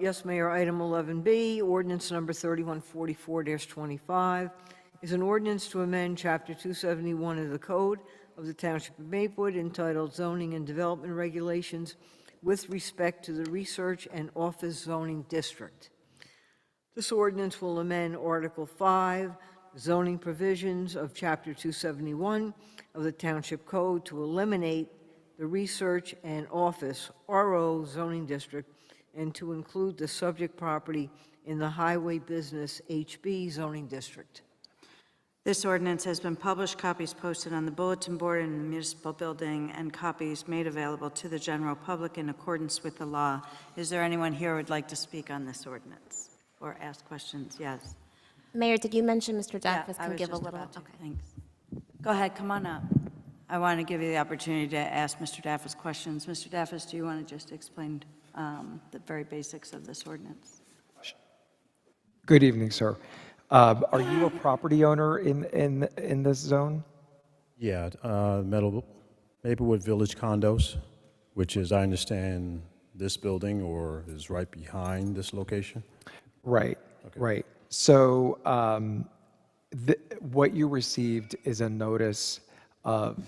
Yes, Mayor. Item 11B, ordinance number 3144-25 is an ordinance to amend Chapter 271 of the Code of the Township of Maplewood entitled Zoning and Development Regulations with respect to the Research and Office Zoning District. This ordinance will amend Article 5, zoning provisions of Chapter 271 of the Township Code to eliminate the Research and Office RO zoning district and to include the subject property in the Highway Business HB zoning district. This ordinance has been published, copies posted on the bulletin board in the municipal building, and copies made available to the general public in accordance with the law. Is there anyone here who would like to speak on this ordinance or ask questions? Yes. Mayor, did you mention Mr. Yeah, Daffis I can was give a just little? about to. Okay. Thanks. Go ahead, come on up. I want to give you the opportunity to ask Mr. Daffis questions. Mr. Daffis, do you want to just explain the very basics of this ordinance? Good evening, sir. Are you a property owner in this zone? Yeah, Maplewood Village condos, which is, I understand, this building or is right behind this location? Right, right. So what you received is a notice of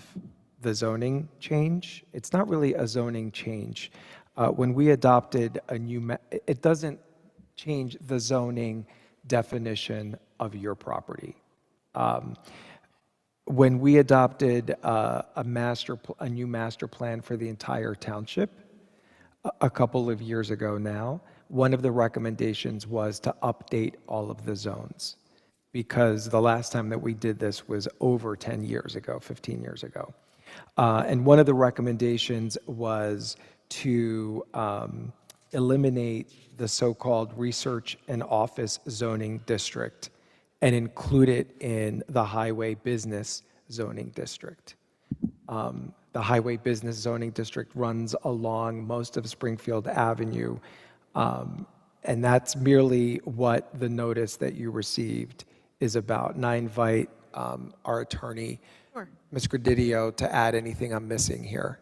the zoning change. It's not really a zoning change. When we adopted a new, it doesn't change the zoning definition of your property. When we adopted a new master plan for the entire township a couple of years ago now, one of the recommendations was to update all of the zones, because the last time that we did this was over 10 years ago, 15 years ago. And one of the recommendations was to eliminate the so-called research and office zoning district and include it in the highway business zoning district. The highway business zoning district runs along most of Springfield Avenue, and that's merely what the notice that you received is about. And I invite our attorney, Ms. Gradidio, to add anything I'm missing here.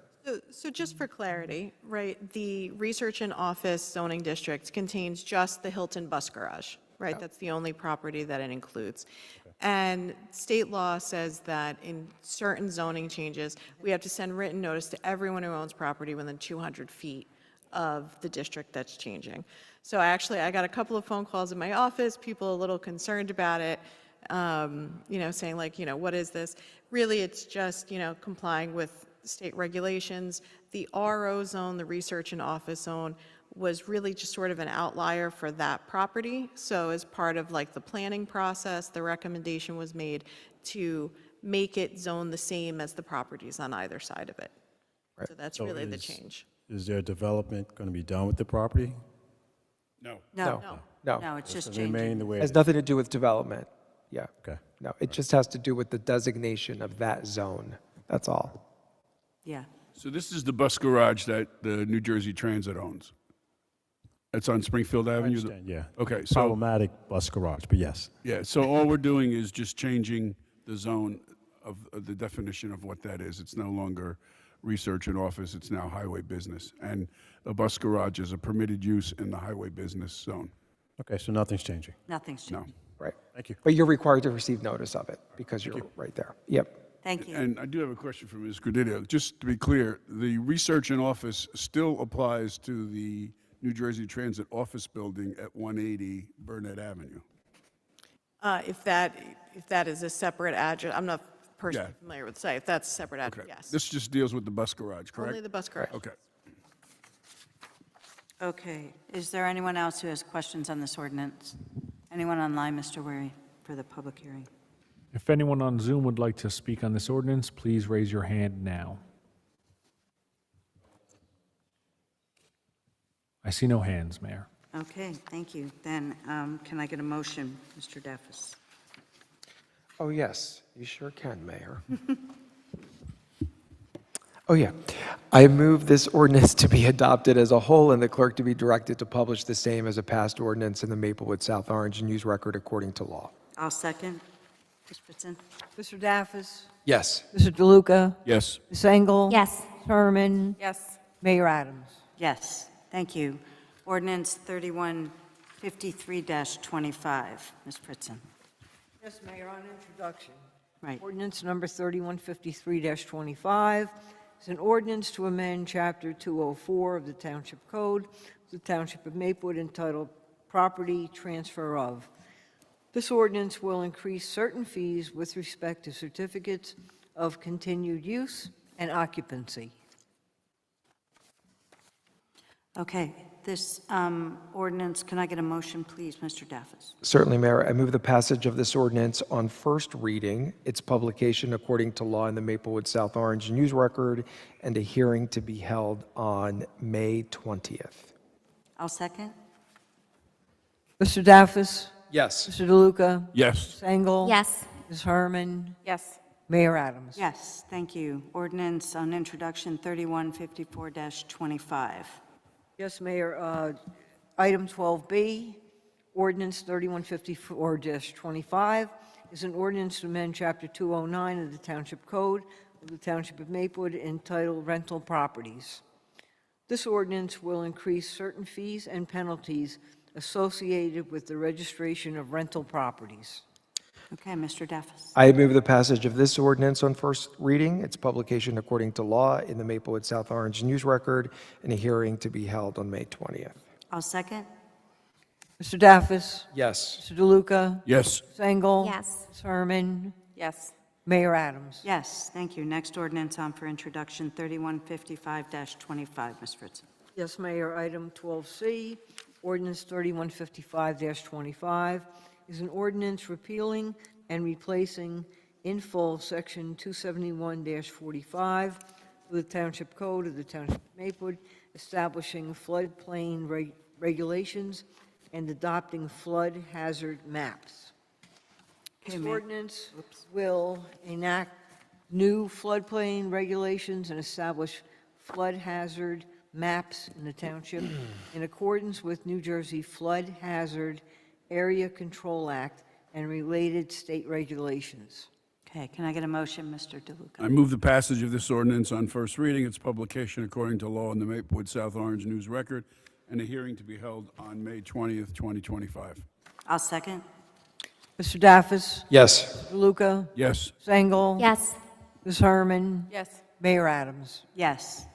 So just for clarity, right, the research and office zoning district contains just the Hilton Bus Garage, right? That's the only property that it includes. And state law says that in certain zoning changes, we have to send written notice to everyone who owns property within 200 feet of the district that's changing. So I got a couple of phone calls in my office, people a little concerned about it. saying like, what is this? Really, it's just, complying with state regulations. The RO zone, the research and office zone, was really just sort of an outlier for that property. So as part of like the planning process, the recommendation was made to make it zone the same as the properties on either side of it. So that's So really the is- change. Is there development going to be done with the property? No. No, No, No, it's just Remain changing. the way it it has is? nothing to do with development. Yeah, Okay. no, it just has to do with the designation of that zone. That's all. Yeah. So this is the bus garage that the New Jersey Transit owns. That's on Springfield I Avenue? understand, yeah. Okay, so, Problematic bus garage, but yes. yeah, so all we're doing is just changing the zone of the definition of what that is. It's no longer research and office, it's now highway business. And the bus garage is a permitted use in the highway business zone. Okay, so nothing's changing. Nothing's No. changing. Right. Thank you. But you're required to receive notice of it because you're right there. Yep. Thank you. And I do have a question for Ms. Gradillo. Just to be clear, the research and office still applies to the New Jersey Transit office building at 180 Burnett Avenue. If that is a separate address, I'm not personally Yeah. familiar with the site. If that's a separate address, Okay. yes. This just deals with the bus garage, correct? Only the bus garage. Okay. Okay, is there anyone else who has questions on this ordinance? Anyone online, Mr. Weary, for the public hearing? If anyone on Zoom would like to speak on this ordinance, please raise your hand now. I see no hands, Mayor. Okay, thank you. Then can I get a motion, Mr. Deffis? Oh, yes, you sure can, Mayor. Oh, yeah. I move this ordinance to be adopted as a whole and the clerk to be directed to publish the same as a passed ordinance in the Maplewood South Orange News Record according to law. I'll second. Ms. Fritzen? Mr. Daffis? Yes. Mr. DeLuca? Yes. Ms. Engel? Yes. Ms. Herman? Yes. Mayor Adams? Yes, thank you. Ordinance 3153-25. Ms. Fritzen? Yes, Mayor, on introduction. Right. Ordinance number 3153-25 is an ordinance to amend Chapter 204 of the Township Code, of the Township of Maplewood, entitled Property Transfer of. This ordinance will increase certain fees with respect to certificates of continued use and occupancy. Okay, this ordinance, can I get a motion, please, Mr. Daffis? Certainly, Mayor. I move the passage of this ordinance on first reading, its publication according to law in the Maplewood South Orange News Record, and a hearing to be held on May 20th. I'll second. Mr. Daffis? Yes. Mr. DeLuca? Yes. Ms. Engel? Yes. Ms. Herman? Yes. Mayor Adams? Yes, thank you. Ordinance on introduction 3154-25. Yes, Mayor. Item 12B, ordinance 3154-25 is an ordinance to amend Chapter 209 of the Township Code of the Township of Maplewood entitled Rental Properties. This ordinance will increase certain fees and penalties associated with the registration of rental properties. Okay, Mr. Daffis? I move the passage of this ordinance on first reading, its publication according to law in the Maplewood South Orange News Record, and a hearing to be held on May 20th. I'll second. Mr. Daffis? Yes. Mr. DeLuca? Yes. Ms. Engel? Yes. Ms. Herman? Yes. Mayor Adams? Yes, thank you. Next ordinance on for introduction 3155-25. Ms. Fritzen? Yes, Mayor. Item 12C, ordinance 3155-25 is an ordinance repealing and replacing in full Section 271-45 of the Township Code of the Township of Maplewood, establishing floodplain regulations and adopting flood hazard maps. This ordinance will enact new floodplain regulations and establish flood hazard maps in the township in accordance with New Jersey Flood Hazard Area Control Act and related state regulations. Okay, can I get a motion, Mr. DeLuca? I move the passage of this ordinance on first reading, its publication according to law in the Maplewood South Orange News Record, and a hearing to be held on May 20th, 2025. I'll second. Mr. Daffis? Yes. Mr. DeLuca? Yes. Ms. Engel? Yes. Ms. Herman? Yes. Mayor Adams? Yes.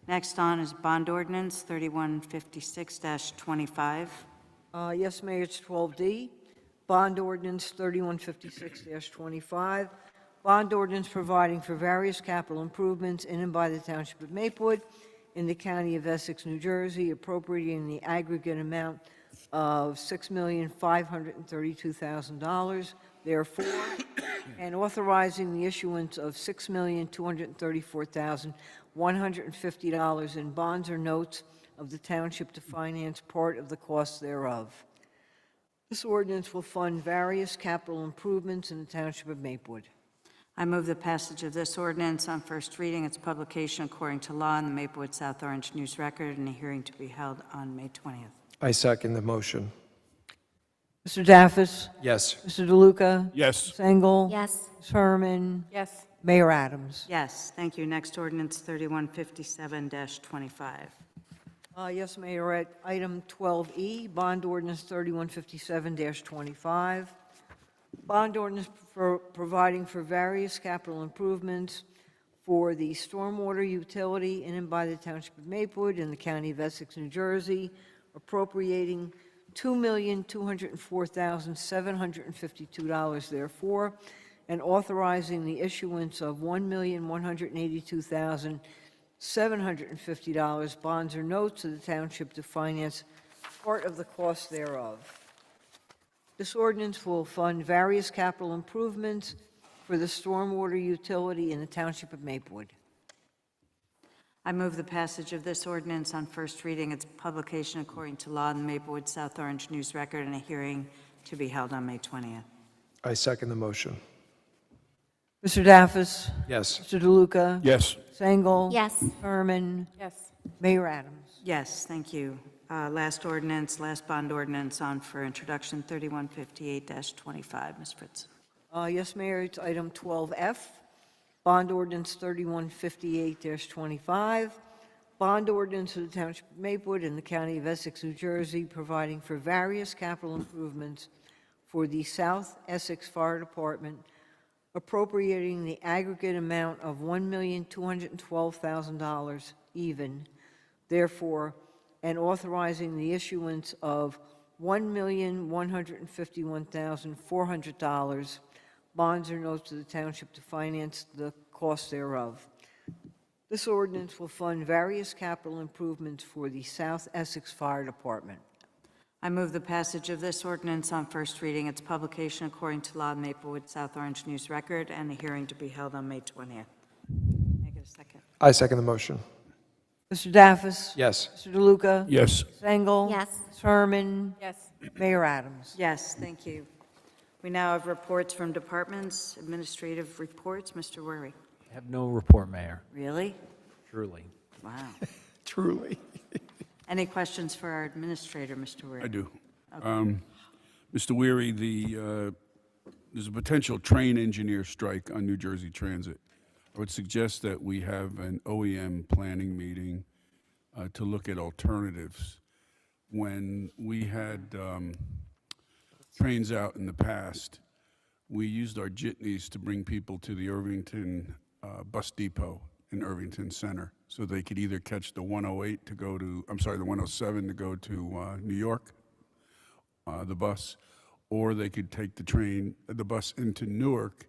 Next on is bond ordinance 3156-25. Yes, Mayor, it's 12D. Bond ordinance 3156-25, bond ordinance providing for various capital improvements in and by the Township of Maplewood in the County of Essex, New Jersey, appropriating the aggregate amount of $6,532,000, therefore, and authorizing the issuance of $6,234,150 in bonds or notes of the Township to finance part of the costs thereof. This ordinance will fund various capital improvements in the Township of Maplewood. I move the passage of this ordinance on first reading, its publication according to law in the Maplewood South Orange News Record, and a hearing to be held on May 20th. I second the motion. Mr. Daffis? Yes. Mr. DeLuca? Yes. Ms. Engel? Yes. Ms. Herman? Yes. Mayor Adams? Yes, thank you. Next ordinance, 3157-25. Yes, Mayor, at item 12E, bond ordinance 3157-25. Bond ordinance for providing for various capital improvements for the stormwater utility in and by the Township of Maplewood in the County of Essex, New Jersey, appropriating $2,204,752 therefore, and authorizing the issuance of $1,182,750 bonds or notes to the Township to finance part of the cost thereof. This ordinance will fund various capital improvements for the stormwater utility in the Township of Maplewood. I move the passage of this ordinance on first reading, its publication according to law in the Maplewood South Orange News Record, and a hearing to be held on May 20th. I second the motion. Mr. Daffis? Yes. Mr. DeLuca? Yes. Ms. Engel? Yes. Herman? Yes. Mayor Adams? Yes, thank you. Last ordinance, last bond ordinance on for introduction, 3158-25. Ms. Fritz. Yes, Mayor, it's item 12F, bond ordinance 3158-25, bond ordinance of the Township of Maplewood in the County of Essex, New Jersey, providing for various capital improvements for the South Essex Fire Department, appropriating the aggregate amount of $1,212,000 even, therefore, and authorizing the issuance of $1,151,400 bonds or notes to the Township to finance the cost thereof. This ordinance will fund various capital improvements for the South Essex Fire Department. I move the passage of this ordinance on first reading, its publication according to law in Maplewood South Orange News Record, and a hearing to be held on May 20th. May I get a second? I second the motion. Mr. Daffis? Yes. Mr. DeLuca? Yes. Ms. Engel? Yes. Ms. Herman? Yes. Mayor Adams? Yes, thank you. We now have reports from departments, administrative reports. Mr. Worry. I have no report, Mayor. Really? Truly. Wow. Truly. Any questions for our administrator, Mr. Worry? I do. Mr. Weary, there's a potential train engineer strike on New Jersey Transit. I would suggest that we have an OEM planning meeting to look at alternatives. When we had trains out in the past, we used our jitneys to bring people to the Irvington bus depot in Irvington Center, so they could either catch the 108 to go to, I'm sorry, the 107 to go to New York, the bus, or they could take the bus into Newark,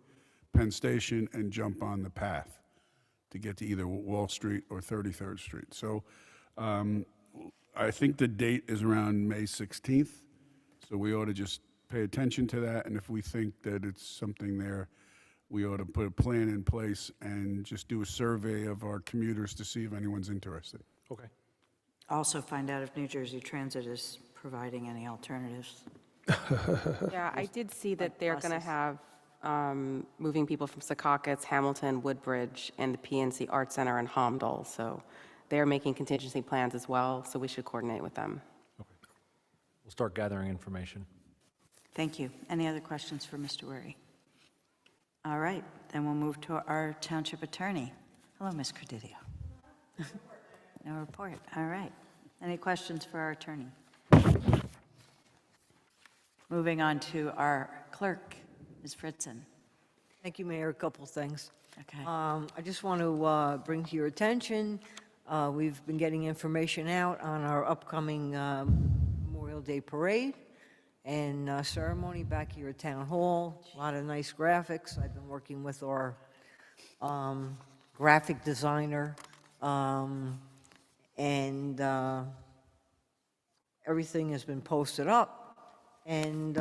Penn Station, and jump on the path to get to either Wall Street or 33rd Street. So I think the date is around May 16th, so we ought to just pay attention to that, and if we think that it's something there, we ought to put a plan in place and just do a survey of our commuters to see if anyone's interested. Okay. Also find out if New Jersey Transit is providing any alternatives. Yeah, I did see that they're going to buses. have moving people from Secaucus, Hamilton, Woodbridge, and the PNC Art Center in Homdall. So they're making contingency plans as well, so we should coordinate with them. We'll start gathering information. Thank you. Any other questions for Mr. Worry? All right, then we'll move to our township attorney. Hello, Ms. Credidio. No report. All right. Any questions for our attorney? Moving on to our clerk, Ms. Fritzen. Thank you, Mayor. A couple things. Okay. I just want to bring to your attention, we've been getting information out on our upcoming Memorial Day Parade, and ceremony back here at Town Hall. A lot of nice graphics. I've been working with our graphic designer, and everything has been posted up. And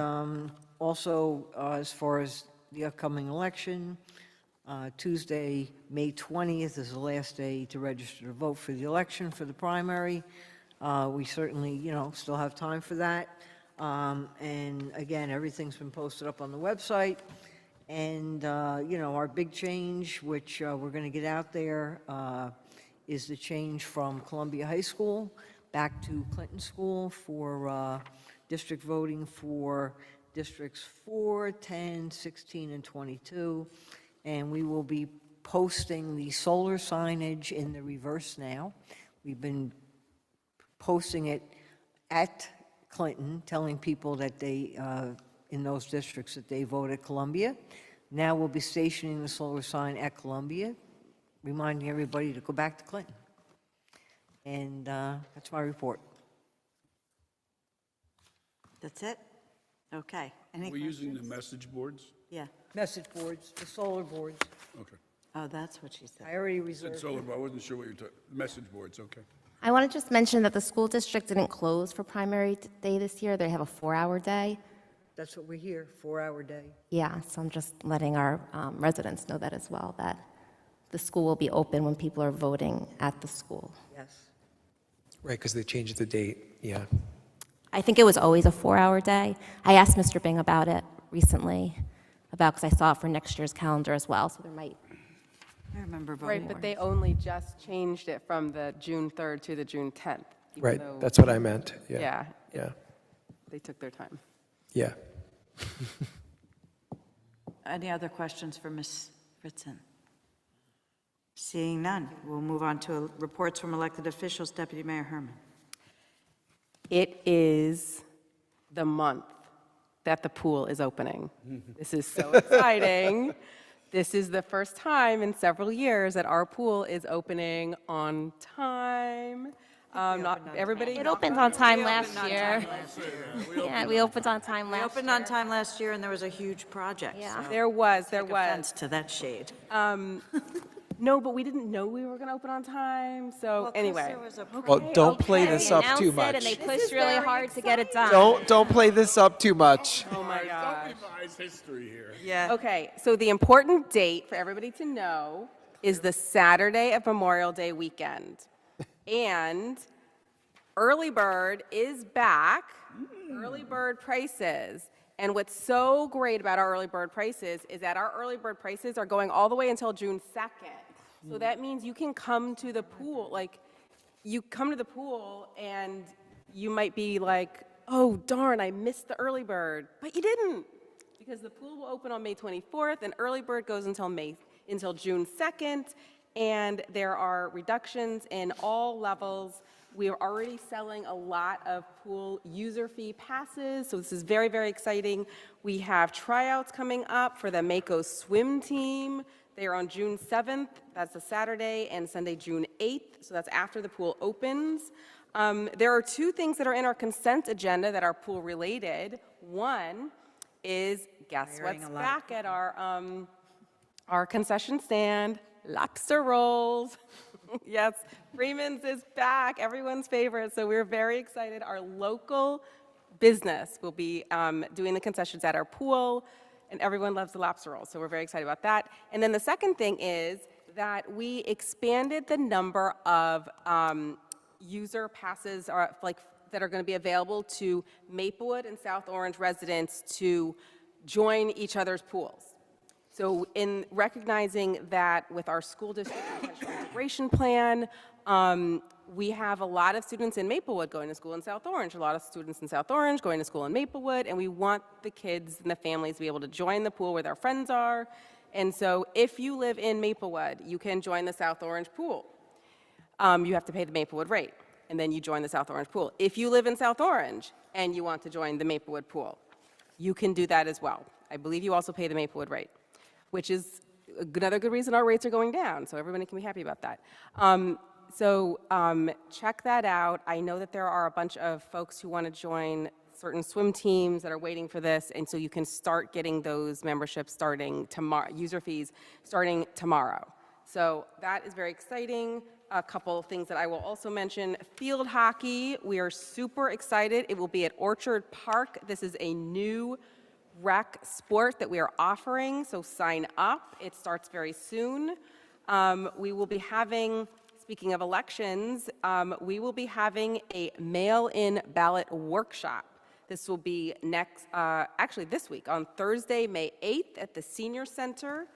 also, as far as the upcoming election, Tuesday, May 20th is the last day to register to vote for the election for the primary. We certainly, still have time for that. And again, everything's been posted up on the website. And, our big change, which we're going to get out there, is the change from Columbia High School back to Clinton School for district voting for districts 4, 10, 16, and 22. And we will be posting the solar signage in the reverse now. We've been posting it at Clinton, telling people that they, in those districts, that they vote at Columbia. Now we'll be stationing the solar sign at Columbia, reminding everybody to go back to Clinton. And that's my report. That's it? Okay. Any We're using the questions? message boards? Yeah. Message boards, the solar boards. Okay. Oh, that's what she said. I already Said reserved. solar, but I wasn't sure what you're talking, message boards, okay. I want to just mention that the school district didn't close for primary day this year. They have a 4-hour day. That's what we hear, 4-hour day. Yeah, so I'm just letting our residents know that as well, that the school will be open when people are voting at the school. Yes. Right, because they changed the date, yeah. I think it was always a 4-hour day. I asked Mr. Bing about it recently, because I saw it for next year's calendar as well, so there might. I remember Right, voting. but they only just changed it from the June 3rd to the June 10th. even Right, though- that's what I meant, yeah. Yeah, Yeah, they took their time. yeah. Any other questions for Ms. Fritzen? Seeing none, we'll move on to reports from elected officials. Deputy Mayor Herman. It is the month that the pool is opening. This is so exciting. This is the first time in several years that our pool is opening on time. Not everybody. It opened on time last year. Yeah, we opened on time We last year. opened on time last year, and there was a huge project. Yeah. so There was. take offense to that shade. No, but we didn't know we were going to open on time. So anyway. Well, don't play They this up announced too it, much. And they pushed really hard to get it done. Don't play this up too much. Oh my gosh. Don't revise history here. Yeah. Okay, so the important date for everybody to know is the Saturday of Memorial Day weekend. And early bird is back, early bird prices. And what's so great about our early bird prices is that our early bird prices are going all the way until June 2nd. So that means you can come to the pool, like, you come to the pool and you might be like, oh darn, I missed the early bird, but you didn't. Because the pool will open on May 24th and early bird goes until June 2nd. And there are reductions in all levels. We are already selling a lot of pool user fee passes, so this is very, very exciting. We have tryouts coming up for the Mako swim team. They are on June 7th, that's a Saturday, and Sunday, June 8th, so that's after the pool opens. There are 2 things that are in our consent agenda that are pool related. One is, guess what's back at our concession stand? Lobster rolls. Yes, Freeman's is back, everyone's favorite, so we're very excited. Our local business will be doing the concessions at our pool, and everyone loves the lobster rolls, so we're very excited about that. And then the second thing is that we expanded the number of user passes that are going to be available to Maplewood and South Orange residents to join each other's pools. So in recognizing that with our school district intentional integration plan, we have a lot of students in Maplewood going to school in South Orange, a lot of students in South Orange going to school in Maplewood, and we want the kids and the families to be able to join the pool where their friends are. And so if you live in Maplewood, you can join the South Orange pool. You have to pay the Maplewood rate, and then you join the South Orange pool. If you live in South Orange and you want to join the Maplewood pool, you can do that as well. I believe you also pay the Maplewood rate, which is another good reason our rates are going down, so everybody can be happy about that. Check that out. I know that there are a bunch of folks who want to join certain swim teams that are waiting for this, and so you can start getting those memberships starting tomorrow, user fees starting tomorrow. So that is very exciting. A couple of things that I will also mention, field hockey, we are super excited. It will be at Orchard Park. This is a new rec sport that we are offering, so sign up. It starts very soon. We will be having, speaking of elections, we will be having a mail-in ballot workshop. This will be actually this week, on Thursday, May 8th at the Senior Center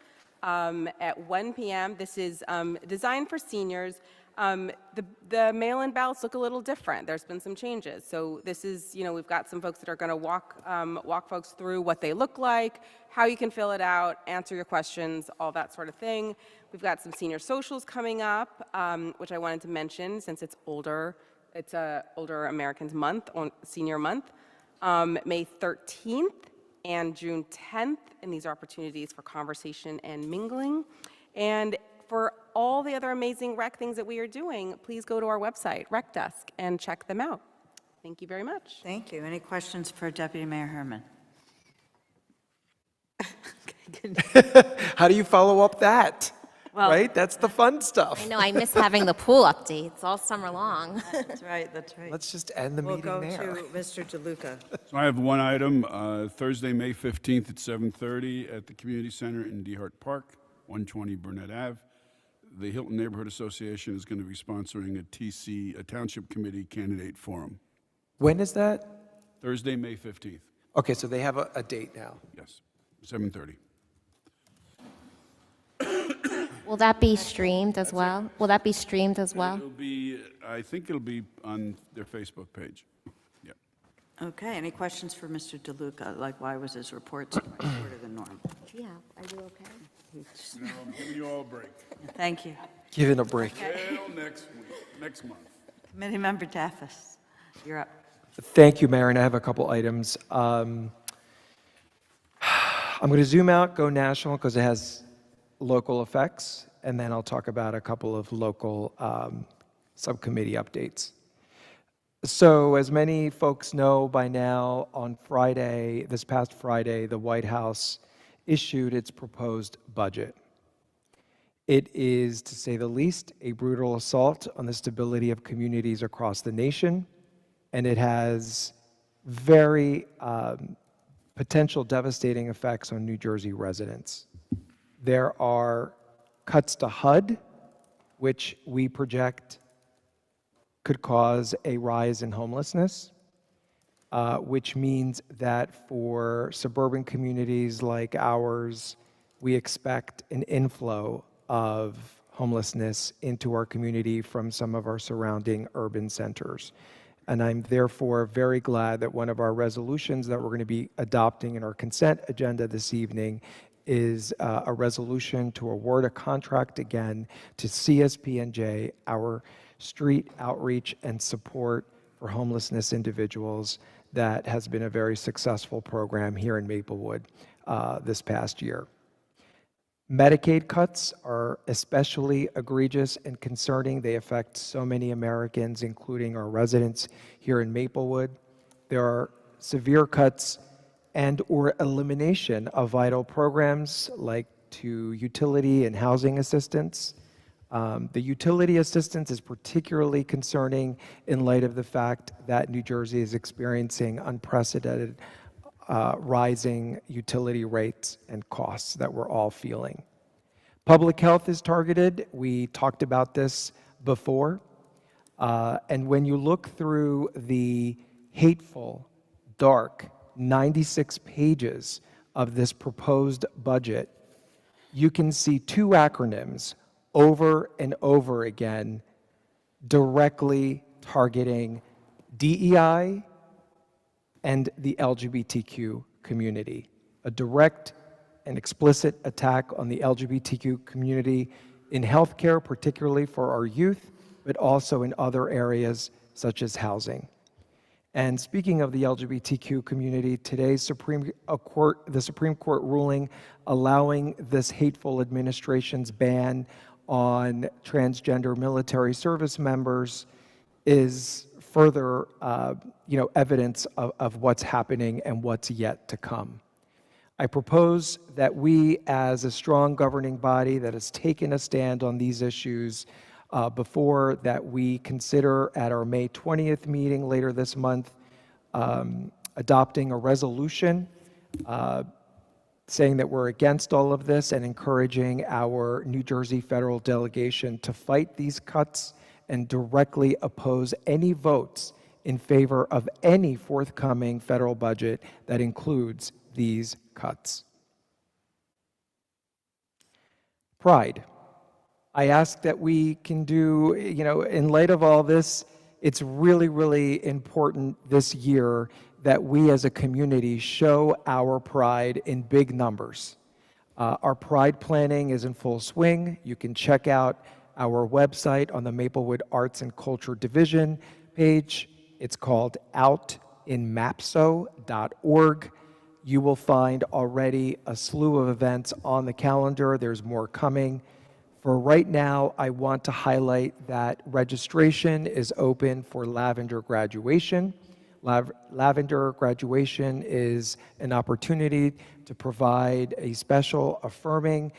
at 1 p.m. This is designed for seniors. The mail-in ballots look a little different. There's been some changes. So this is, we've got some folks that are going to walk folks through what they look like, how you can fill it out, answer your questions, all that sort of thing. We've got some senior socials coming up, which I wanted to mention since it's older. It's Older Americans Month, Senior Month, May 13th and June 10th, and these are opportunities for conversation and mingling. And for all the other amazing rec things that we are doing, please go to our website, Rec Desk, and check them out. Thank you very much. Thank you. Any questions for Deputy Mayor Herman? How do you follow up that? Well- Right? That's the fun stuff. I know, I miss having the pool updates all summer long. That's right, that's right. Let's just end the We'll meeting go there. to Mr. DeLuca. So I have one item, Thursday, May 15th at 7:30 at the Community Center in Dehart Park, 120 Burnett Ave. The Hilton Neighborhood Association is going to be sponsoring a Township Committee Candidate Forum. When is that? Thursday, May 15th, Okay, so they have a date now. yes, 7:30. Will that be streamed as well? Will that be streamed as well? It'll be, I think it'll be on their Facebook page. Yeah. Okay, any questions for Mr. DeLuca? Like, why was his report so much shorter than normal? Yeah, are you okay? No, I'm giving you all a break. Thank you. Give it a break. Till next month. Committee Member Daffis, you're up. Thank you, Mayor, and I have a couple items. I'm going to zoom out, go national, because it has local effects, and then I'll talk about a couple of local subcommittee updates. So as many folks know by now, on Friday, this past Friday, the White House issued its proposed budget. It is, to say the least, a brutal assault on the stability of communities across the nation, and it has very potential devastating effects on New Jersey residents. There are cuts to HUD, which we project could cause a rise in homelessness, which means that for suburban communities like ours, we expect an inflow of homelessness into our community from some of our surrounding urban centers. And I'm therefore very glad that one of our resolutions that we're going to be adopting in our consent agenda this evening is a resolution to award a contract again to CSP&J, our street outreach and support for homelessness individuals that has been a very successful program here in Maplewood this past year. Medicaid cuts are especially egregious and concerning. They affect so many Americans, including our residents here in Maplewood. There are severe cuts and/or elimination of vital programs like to utility and housing assistance. The utility assistance is particularly concerning in light of the fact that New Jersey is experiencing unprecedented rising utility rates and costs that we're all feeling. Public health is targeted. We talked about this before. And when you look through the hateful, dark, 96 pages of this proposed budget, you can see two acronyms over and over again directly targeting DEI and the LGBTQ community. A direct and explicit attack on the LGBTQ community in healthcare, particularly for our youth, but also in other areas such as housing. And speaking of the LGBTQ community, today's the Supreme Court ruling allowing this hateful administration's ban on transgender military service members is further, evidence of what's happening and what's yet to come. I propose that we, as a strong governing body that has taken a stand on these issues before, that we consider at our May 20th meeting later this month, adopting a resolution saying that we're against all of this and encouraging our New Jersey federal delegation to fight these cuts and directly oppose any votes in favor of any forthcoming federal budget that includes these cuts. Pride. I ask that we can do, in light of all this, it's really, really important this year that we as a community show our pride in big numbers. Our pride planning is in full swing. You can check out our website on the Maplewood Arts and Culture Division page. It's called outinmapso.org. You will find already a slew of events on the calendar. There's more coming. For right now, I want to highlight that registration is open for Lavender graduation. Lavender graduation is an opportunity to provide a special affirming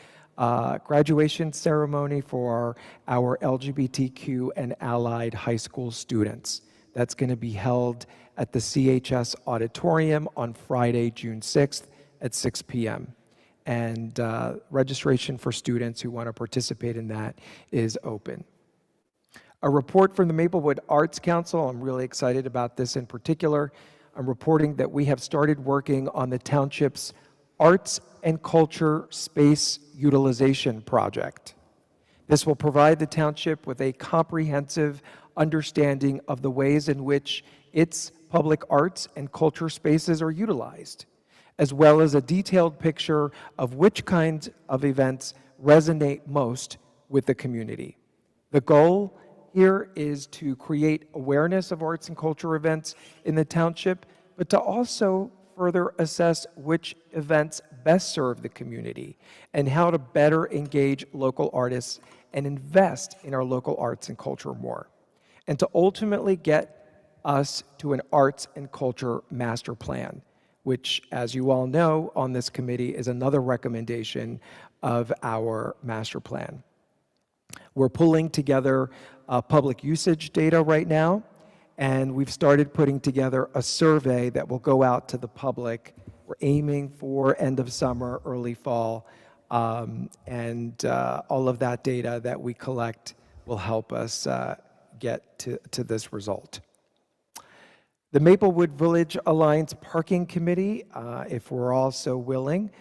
graduation ceremony for our LGBTQ and allied high school students. That's going to be held at the CHS Auditorium on Friday, June 6th at 6 p.m. And registration for students who want to participate in that is open. A report from the Maplewood Arts Council, I'm really excited about this in particular. I'm reporting that we have started working on the Township's Arts and Culture Space Utilization Project. This will provide the Township with a comprehensive understanding of the ways in which its public arts and culture spaces are utilized, as well as a detailed picture of which kinds of events resonate most with the community. The goal here is to create awareness of arts and culture events in the Township, but to also further assess which events best serve the community and how to better engage local artists and invest in our local arts and culture more, and to ultimately get us to an arts and culture master plan, which, as you all know, on this committee is another recommendation of our master plan. We're pulling together public usage data right now, and we've started putting together a survey that will go out to the public. We're aiming for end of summer, early fall, and all of that data that we collect will help us get to this result. The Maplewood Village Alliance Parking Committee, if we're all so willing,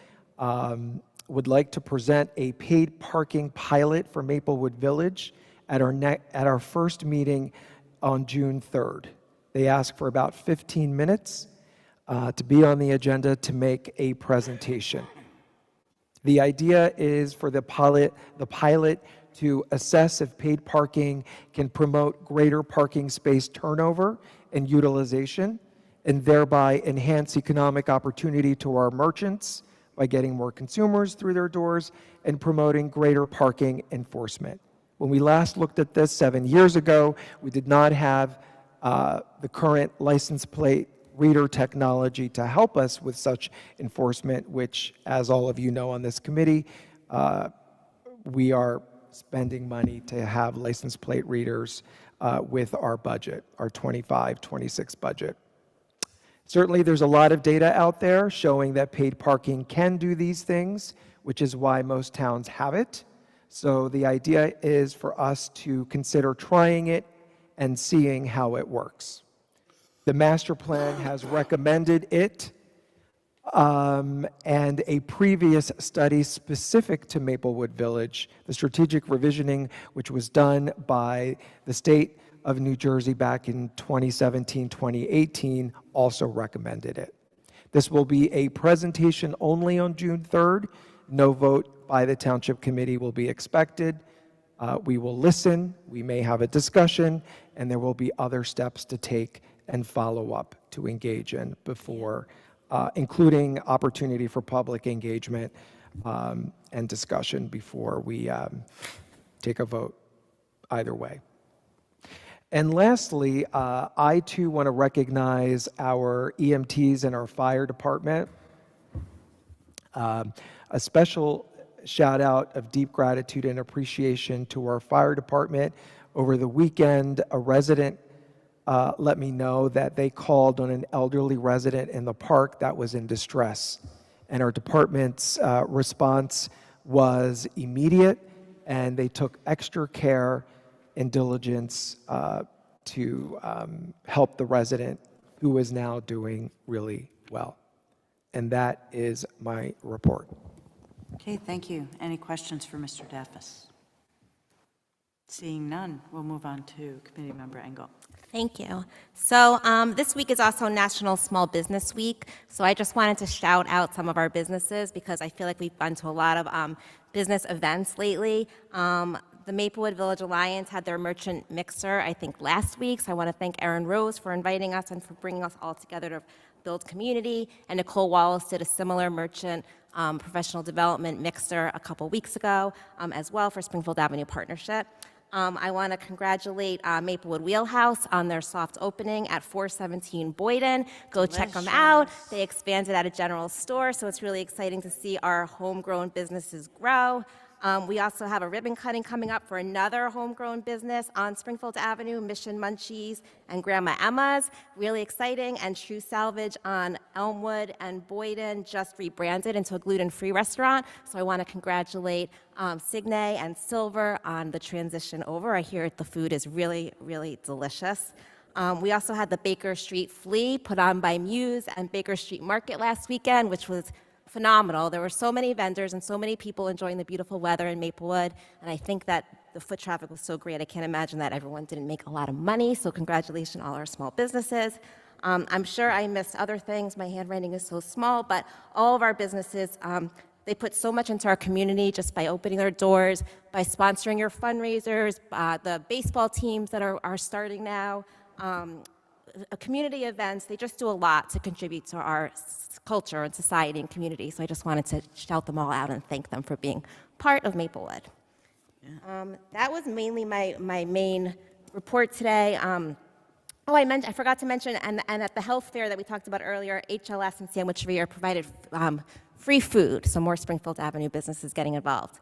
would like to present a paid parking pilot for Maplewood Village at our first meeting on June 3rd. They ask for about 15 minutes to be on the agenda to make a presentation. The idea is for the pilot to assess if paid parking can promote greater parking space turnover and utilization, and thereby enhance economic opportunity to our merchants by getting more consumers through their doors and promoting greater parking enforcement. When we last looked at this 7 years ago, we did not have the current license plate reader technology to help us with such enforcement, which, as all of you know on this committee, we are spending money to have license plate readers with our budget, our 25-26 budget. Certainly, there's a lot of data out there showing that paid parking can do these things, which is why most towns have it. So the idea is for us to consider trying it and seeing how it works. The master plan has recommended it, and a previous study specific to Maplewood Village, the strategic revisioning, which was done by the state of New Jersey back in 2017, 2018, also recommended it. This will be a presentation only on June 3rd. No vote by the Township Committee will be expected. We will listen, we may have a discussion, and there will be other steps to take and follow up to engage in before, including opportunity for public engagement and discussion before we take a vote either way. And lastly, I too want to recognize our EMTs and our fire department. A special shout out of deep gratitude and appreciation to our fire department. Over the weekend, a resident let me know that they called on an elderly resident in the park that was in distress. And our department's response was immediate, and they took extra care and diligence to help the resident, who is now doing really well. And that is my report. Okay, thank you. Any questions for Mr. Daffis? Seeing none, we'll move on to Committee Member Engel. Thank you. So this week is also National Small Business Week. So I just wanted to shout out some of our businesses because I feel like we've gone to a lot of business events lately. The Maplewood Village Alliance had their merchant mixer, I think, last week. So I want to thank Erin Rose for inviting us and for bringing us all together to build community. And Nicole Wallace did a similar merchant professional development mixer a couple weeks ago as well for Springfield Avenue Partnership. I want to congratulate Maplewood Wheelhouse on their soft opening at 417 Boyden. Go check them out. They expanded at a general store, so it's really exciting to see our homegrown businesses grow. We also have a ribbon cutting coming up for another homegrown business on Springfield Avenue, Mission Munchies and Grandma Emma's. Really exciting. And True Salvage on Elmwood and Boyden just rebranded into a gluten-free restaurant. So I want to congratulate Signe and Silver on the transition over. I hear the food is really, really delicious. We also had the Baker Street Flea put on by Muse and Baker Street Market last weekend, which was phenomenal. There were so many vendors and so many people enjoying the beautiful weather in Maplewood, and I think that the foot traffic was so great. I can't imagine that everyone didn't make a lot of money, so congratulations all our small businesses. I'm sure I missed other things. My handwriting is so small, but all of our businesses, they put so much into our community just by opening their doors, by sponsoring your fundraisers, the baseball teams that are starting now, community events. They just do a lot to contribute to our culture and society and community. So I just wanted to shout them all out and thank them for being part of Maplewood. That was mainly my main report today. I forgot to mention, and at the health fair that we talked about earlier, HLS and Sandwichery are provided free food, so more Springfield Avenue businesses getting involved.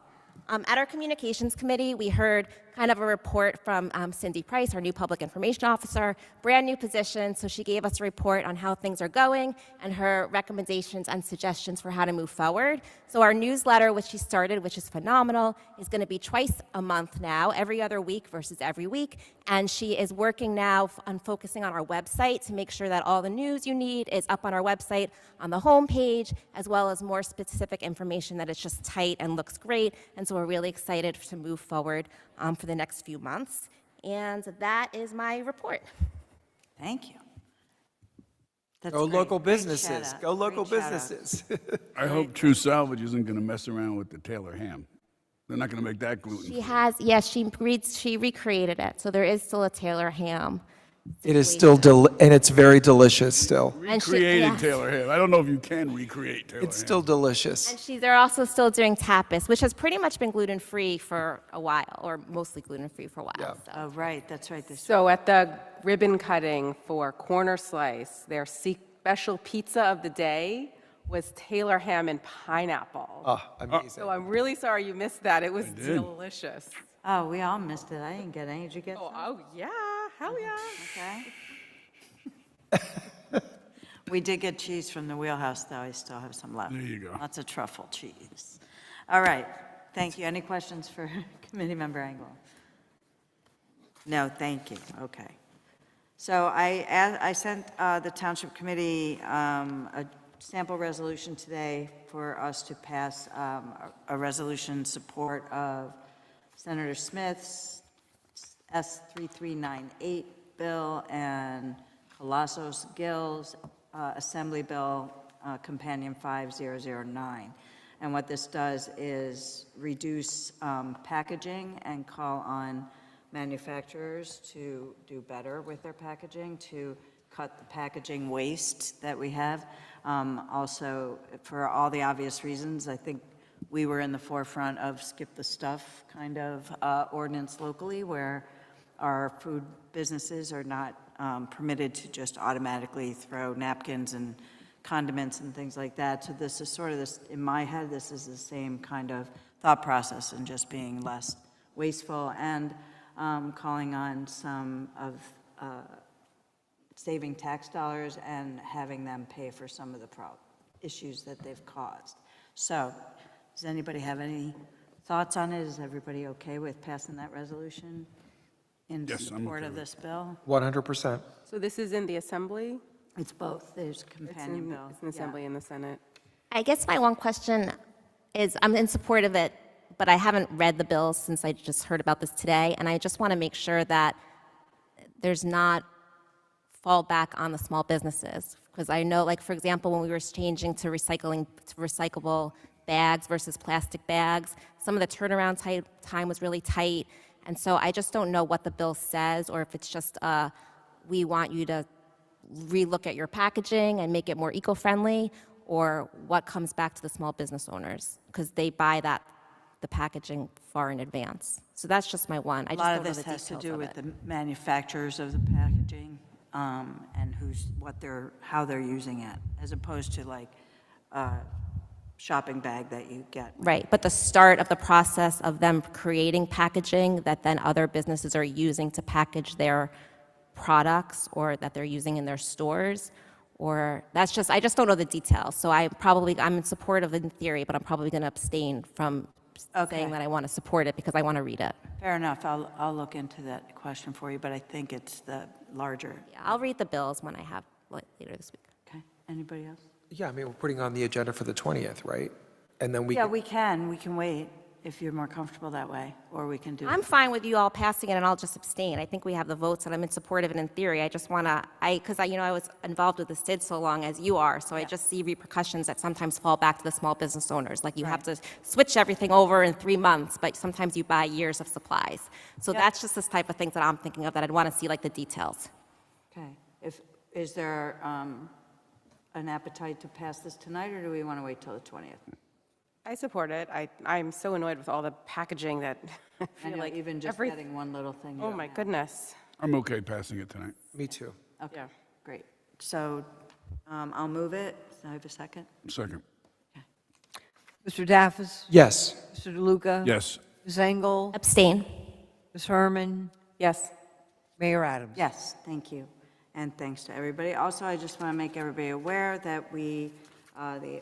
At our communications committee, we heard kind of a report from Cindy Price, our new public information officer, brand new position. So she gave us a report on how things are going and her recommendations and suggestions for how to move forward. So our newsletter, which she started, which is phenomenal, is going to be twice a month now, every other week versus every week. And she is working now on focusing on our website to make sure that all the news you need is up on our website on the homepage, as well as more specific information that it's just tight and looks great. And so we're really excited to move forward for the next few months. And that is my report. Thank you. That's Go great. local Great businesses. shout-out. Go local Great shout-out. businesses. I hope True Salvage isn't going to mess around with the Taylor ham. They're not going to make that gluten-free. She has, yes, she recreated it. So there is still a Taylor ham. It is still, and it's very delicious still. And she- Recreated yes. Taylor ham. I don't know if you can recreate Taylor ham. It's still delicious. And they're also still doing tapas, which has pretty much been gluten-free for a while, or mostly gluten-free for a while. Yeah. So. Oh, right, that's right. So at the ribbon cutting for Corner Slice, their special pizza of the day was Taylor ham and pineapple. Oh, amazing. So I'm really sorry you missed that. It was did. delicious. Oh, we all missed it. I didn't get any. Did you get some? Oh, yeah, hell yeah. Okay. We did get cheese from the Wheelhouse, though. I still have some left. There you go. Lots of truffle cheese. All right. Thank you. Any questions for Committee Member Engel? No, thank you. Okay. So I sent the Township Committee a sample resolution today for us to pass a resolution in support of Senator Smith's S3398 bill and Colosso's Gill's Assembly Bill Companion 5009. And what this does is reduce packaging and call on manufacturers to do better with their packaging, to cut the packaging waste that we have. Also, for all the obvious reasons, I think we were in the forefront of skip the stuff kind of ordinance locally, where our food businesses are not permitted to just automatically throw napkins and condiments and things like that. So this is sort of this, in my head, this is the same kind of thought process and just being less wasteful and calling on some of saving tax dollars and having them pay for some of the issues that they've caused. So does anybody have any thoughts on it? Is everybody okay with passing that resolution in Yes, I'm support okay of with this bill? 100%. So this is in the Assembly? It's both. There's a It's companion in, bill. it's in the Yeah. Assembly and the Senate. I guess my one question is, I'm in support of it, but I haven't read the bill since I just heard about this today, and I just want to make sure that there's not fall back on the small businesses. Because I know, like, for example, when we were changing to recyclable bags versus plastic bags, some of the turnaround time was really tight. And so I just don't know what the bill says, or if it's just, we want you to relook at your packaging and make it more eco-friendly, or what comes back to the small business owners, because they buy the packaging far in advance. So that's just my one. I A just lot don't of know this the has to details do of with it. the manufacturers of the packaging and how they're using it, as opposed to like a shopping bag that you get. Right, but the start of the process of them creating packaging that then other businesses are using to package their products or that they're using in their stores, or that's just, I just don't know the details. So I'm in support of it in theory, but I'm probably going to abstain from Okay. saying that I want to support it because I want to read it. Fair enough. I'll look into that question for you, but I think it's the larger. Yeah, I'll read the bills when I have later this week. Okay. Anybody else? Yeah, I mean, we're putting on the agenda for the 20th, right? And then Yeah, we can wait if you're more comfortable that way, or we can do. I'm fine with you all passing it, and I'll just abstain. I think we have the votes, and I'm in support of it in theory. I just want to, because I was involved with the SID so long as you are, so I just see repercussions that sometimes fall back to the small business owners. Like you have to switch everything over in 3 months, but sometimes you buy years of supplies. So that's just this type of things that I'm thinking of that I'd want to see, like the details. Okay. Is there an appetite to pass this tonight, or do we want to wait till the 20th? I support it. I'm so annoyed with all the packaging that I I feel know, like even just getting one little thing. Oh, my goodness. I'm okay passing it tonight. Me too. Okay, Yeah. great. So I'll move it. Do I have a second? Second. Mr. Daffis? Yes. Mr. DeLuca? Yes. Ms. Engel? Abstain. Ms. Herman? Yes. Mayor Adams? Yes, thank you. And thanks to everybody. Also, I just want to make everybody aware that the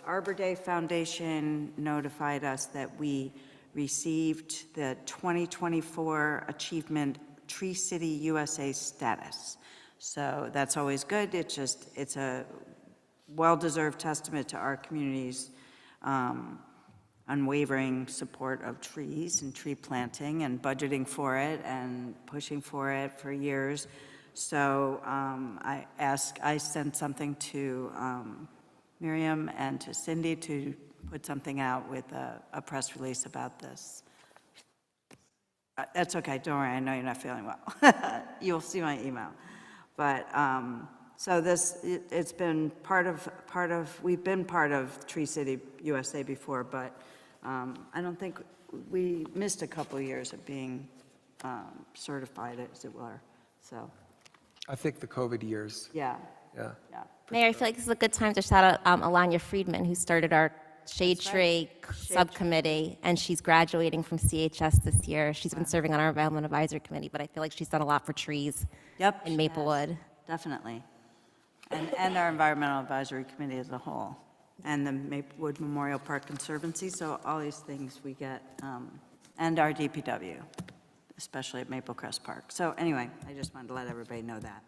Arbor Day Foundation notified us that we received the 2024 Achievement Tree City USA status. So that's always good. It's a well-deserved testament to our community's unwavering support of trees and tree planting and budgeting for it and pushing for it for years. So I sent something to Miriam and to Cindy to put something out with a press release about this. That's okay, don't worry, I know you're not feeling well. You'll see my email. But, so it's been we've been part of Tree City USA before, but I don't think, we missed a couple of years of being certified, as it were, so, I think the COVID years, yeah, yeah. yeah. Mayor, I feel like this is a good time to shout out Alanya Friedman, who started our Shade Tree Subcommittee, and she's graduating from CHS this year. She's been serving on our Environment Advisory Committee, but I feel like she's done a lot for trees Yep. in she Maplewood. has, definitely. And our Environmental Advisory Committee as a whole, and the Maplewood Memorial Park Conservancy, so all these things we get, and our DPW, especially at Maple Crest Park. So anyway, I just wanted to let everybody know that.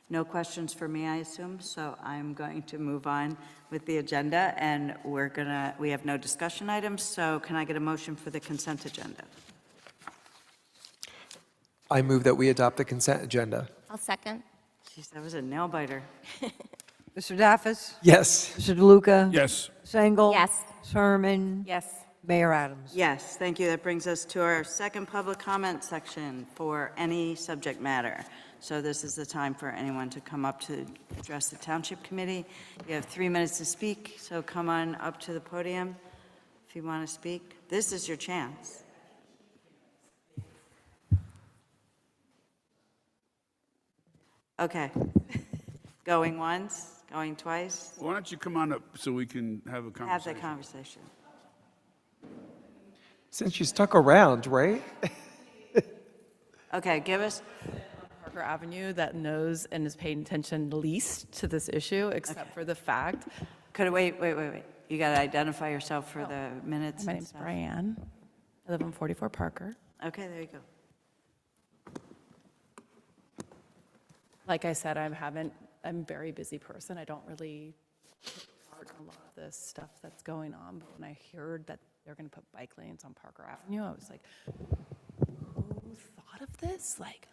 No questions for me, I assume, so I'm going to move on with the agenda, and we have no discussion items, so can I get a motion for the consent agenda? I move that we adopt the consent agenda. I'll second. Jeez, that was a nail biter. Mr. Daffis? Yes. Mr. DeLuca? Yes. Ms. Engel? Yes. Ms. Herman? Yes. Mayor Adams? Yes, thank you. That brings us to our second public comment section for any subject matter. So this is the time for anyone to come up to address the Township Committee. You have 3 minutes to speak, so come on up to the podium if you want to speak. This is your chance. Okay. Going once, going twice, Why don't you come on up so we can have a have conversation? the conversation. Since you stuck around, right? Okay, give us, Parker Avenue that knows and is paying attention least to this issue, except for the fact. wait. You got to identify yourself for the minutes My and name's stuff. Brianne. I live on 44 Parker. Okay, there you go. Like I said, I'm a very busy person. I don't really take part in a lot of this stuff that's going on. But when I heard that they're going to put bike lanes on Parker Avenue, I was like, who thought of this? Like,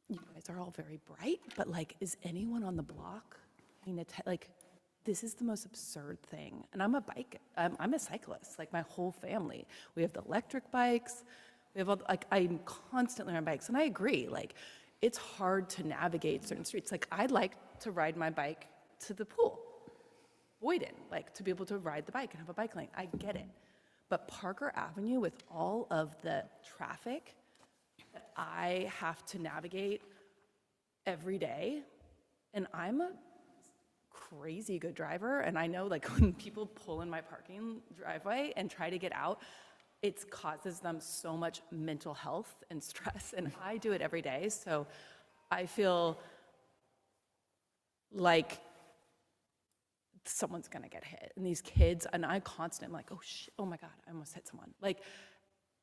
you guys are all very bright, but like, is anyone on the block paying attention? Like, this is the most absurd thing. And I'm a cyclist, like my whole family. We have the electric bikes. We have all, like, I'm constantly on bikes. And I agree, like, it's hard to navigate certain streets. Like, I'd like to ride my bike to the pool, Boyden, like to be able to ride the bike and have a bike lane. I get it. But Parker Avenue, with all of the traffic that I have to navigate every day, and I'm a crazy good driver, and I know like when people pull in my parking driveway and try to get out, it causes them so much mental health and stress, and I do it every day, so I feel like someone's gonna get hit. And these kids, and I constantly, I'm like, oh shit, oh my God, I almost hit someone. Like,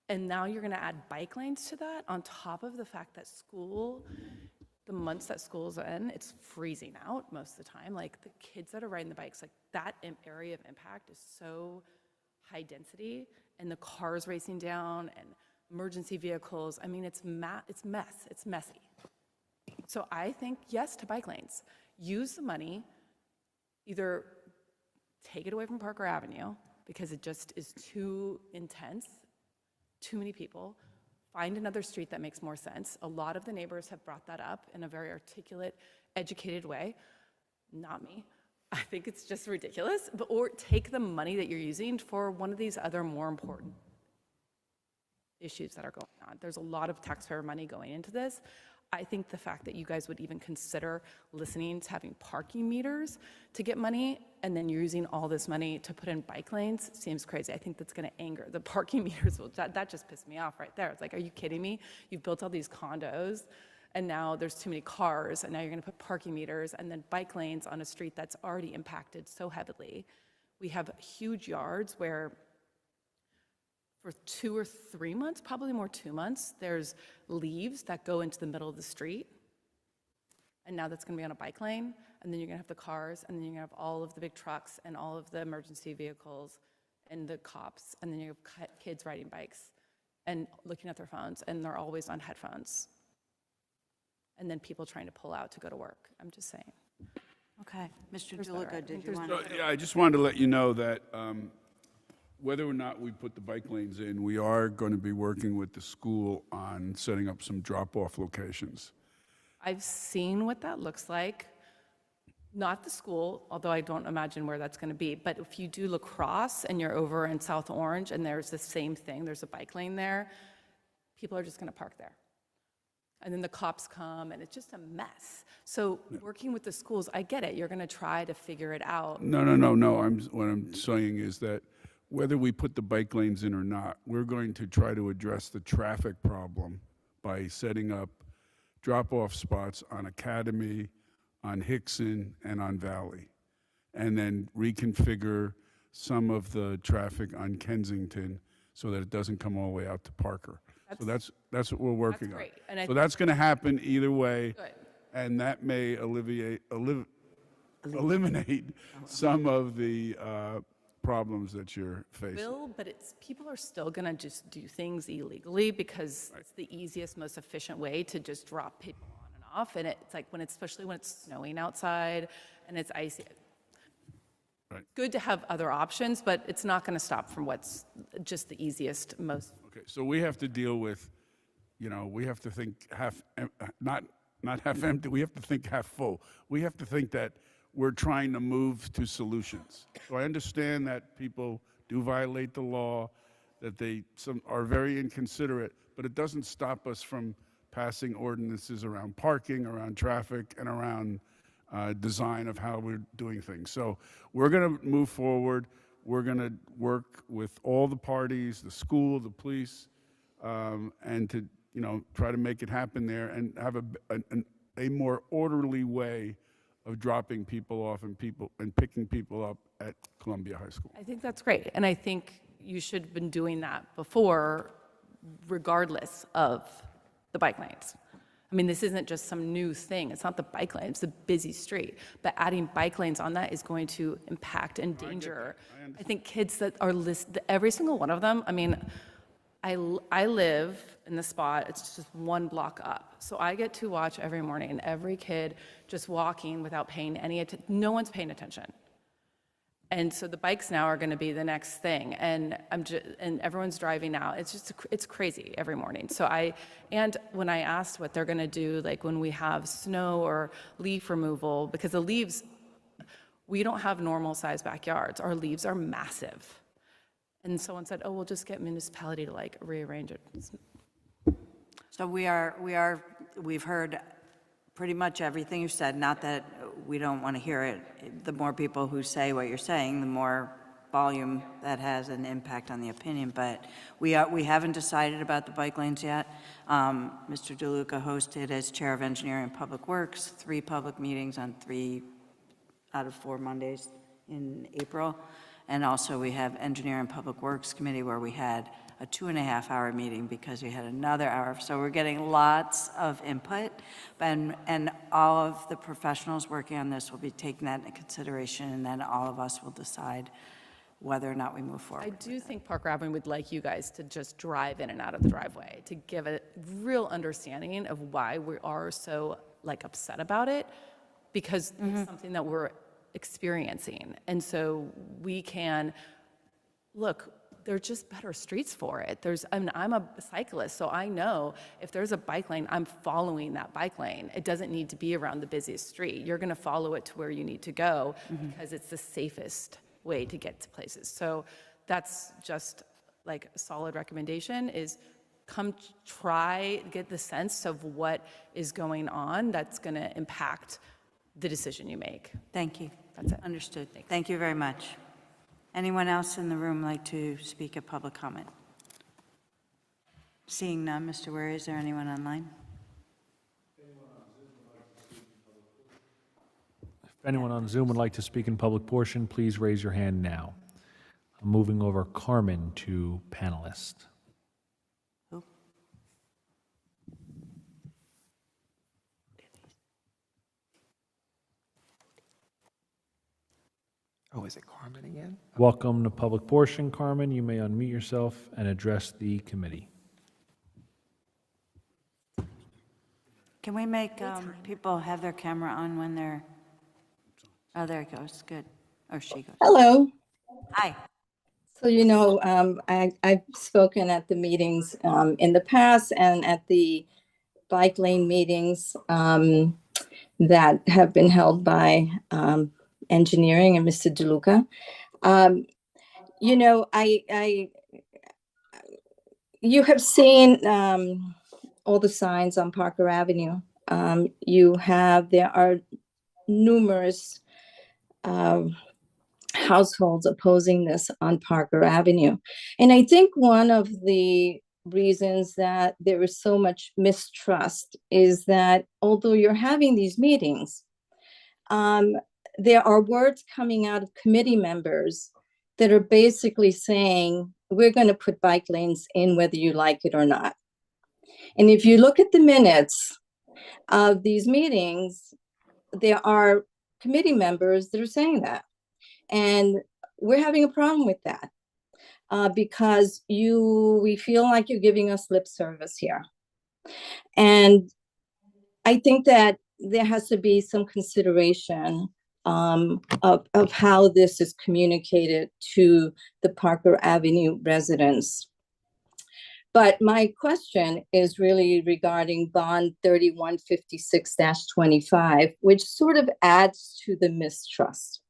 and now you're gonna add bike lanes to that on top of the fact that the months that school's in, it's freezing out most of the time. Like the kids that are riding the bikes, like that area of impact is so high density, and the cars racing down and emergency vehicles. I mean, it's messy. So I think yes to bike lanes. Use the money, either take it away from Parker Avenue because it just is too intense, too many people. Find another street that makes more sense. A lot of the neighbors have brought that up in a very articulate, educated way. Not me. I think it's just ridiculous. Or take the money that you're using for one of these other more important issues that are going on. There's a lot of taxpayer money going into this. I think the fact that you guys would even consider listening to having parking meters to get money, and then you're using all this money to put in bike lanes seems crazy. I think that's going to anger the parking meters. That just pissed me off right there. It's like, are you kidding me? You've built all these condos, and now there's too many cars, and now you're going to put parking meters and then bike lanes on a street that's already impacted so heavily. We have huge yards where for 2 or 3 months, probably more 2 months, there's leaves that go into the middle of the street. And now that's gonna be on a bike lane, and then you're gonna have the cars, and then you're gonna have all of the big trucks and all of the emergency vehicles and the cops, and then you have kids riding bikes and looking at their phones, and they're always on headphones. And then people trying to pull out to go to work. I'm just saying. Okay, Mr. There's better. I DeLuca, think did you there's want to? Yeah, I just wanted to let you know that whether or not we put the bike lanes in, we are going to be working with the school on setting up some drop-off locations. I've seen what that looks like. Not the school, although I don't imagine where that's going to be. But if you do lacrosse and you're over in South Orange and there's the same thing, there's a bike lane there, people are just going to park there. And then the cops come and it's just a mess. So working with the schools, I get it. You're going to try to figure it out. No. What I'm saying is that whether we put the bike lanes in or not, we're going to try to address the traffic problem by setting up drop-off spots on Academy, on Hickson, and on Valley, and then reconfigure some of the traffic on Kensington so that it doesn't come all the way out to Parker. So that's what we're working on. great. And I So that's going to happen either way, Good. and that may eliminate some of the problems that you're facing. But people are still gonna just do things illegally because it's the easiest, most efficient way to just drop people on and off. And it's like especially when it's snowing outside and it's icy. Right. Good to have other options, but it's not gonna stop from what's just the easiest, most. Okay, so we have to deal with, we have to think not half empty, we have to think half full. We have to think that we're trying to move to solutions. So I understand that people do violate the law, that some are very inconsiderate, but it doesn't stop us from passing ordinances around parking, around traffic, and around design of how we're doing things. So we're going to move forward. We're going to work with all the parties, the school, the police, and to, you know, try to make it happen there and have a more orderly way of dropping people off and picking people up at Columbia High School. I think that's great. And I think you should have been doing that before, regardless of the bike lanes. I mean, this isn't just some new thing. It's not the bike lane, it's a busy street. But adding bike lanes on that is going to impact and endanger. I think kids that are listed, every single one of them, I mean, I live in the spot, it's just one block up. So I get to watch every morning, every kid just walking without paying any attention. No one's paying attention. And so the bikes now are going to be the next thing, and and everyone's driving now. It's just it's crazy every morning. So and when I asked what they're going to do, like when we have snow or leaf removal, because the leaves, we don't have normal size backyards. Our leaves are massive, and someone said, "Oh, we'll just get municipality to like rearrange it." So we've heard pretty much everything you said, not that we don't want to hear it. The more people who say what you're saying, the more volume that has an impact on the opinion, but we haven't decided about the bike lanes yet. Mr. DeLuca hosted as Chair of Engineering and Public Works, 3 public meetings on 3 out of 4 Mondays in April. And also we have Engineering and Public Works Committee where we had a 2.5-hour meeting because we had another hour. So we're getting lots of input, and all of the professionals working on this will be taking that into consideration, and then all of us will decide whether or not we move forward. I do think Parker Avenue would like you guys to just drive in and out of the driveway to give a real understanding of why we are so like upset about it, because it's something that we're experiencing. And so we can, look, they're just better streets for it. I'm a cyclist, so I know if there's a bike lane, I'm following that bike lane. It doesn't need to be around the busiest street. You're gonna follow it to where you need to go because it's the safest way to get to places. So that's just like a solid recommendation is come try, get the sense of what is going on that's gonna impact the decision you make. Thank you. That's it. Understood. Thank you very much. Anyone else in the room like to speak at public comment? Seeing none, Mr. Ware, is there anyone online? If anyone on Zoom would like to speak in public portion, please raise your hand now. I'm moving over Carmen to panelist. Who? Oh, is it Carmen again? Welcome to public portion, Carmen. You may unmute yourself and address the committee. Can we make people have their camera on when they're, oh, there it goes, good, or she goes. Hello. Hi. So, you know, I've spoken at the meetings in the past and at the bike lane meetings that have been held by engineering and Mr. DeLuca. You know, you have seen all the signs on Parker Avenue. There are numerous households opposing this on Parker Avenue. And I think one of the reasons that there is so much mistrust is that although you're having these meetings, there are words coming out of committee members that are basically saying, we're going to put bike lanes in whether you like it or not. And if you look at the minutes of these meetings, there are committee members that are saying that. And we're having a problem with that because we feel like you're giving us lip service here. And I think that there has to be some consideration of how this is communicated to the Parker Avenue residents. But my question is really regarding bond 3156-25, which sort of adds to the mistrust.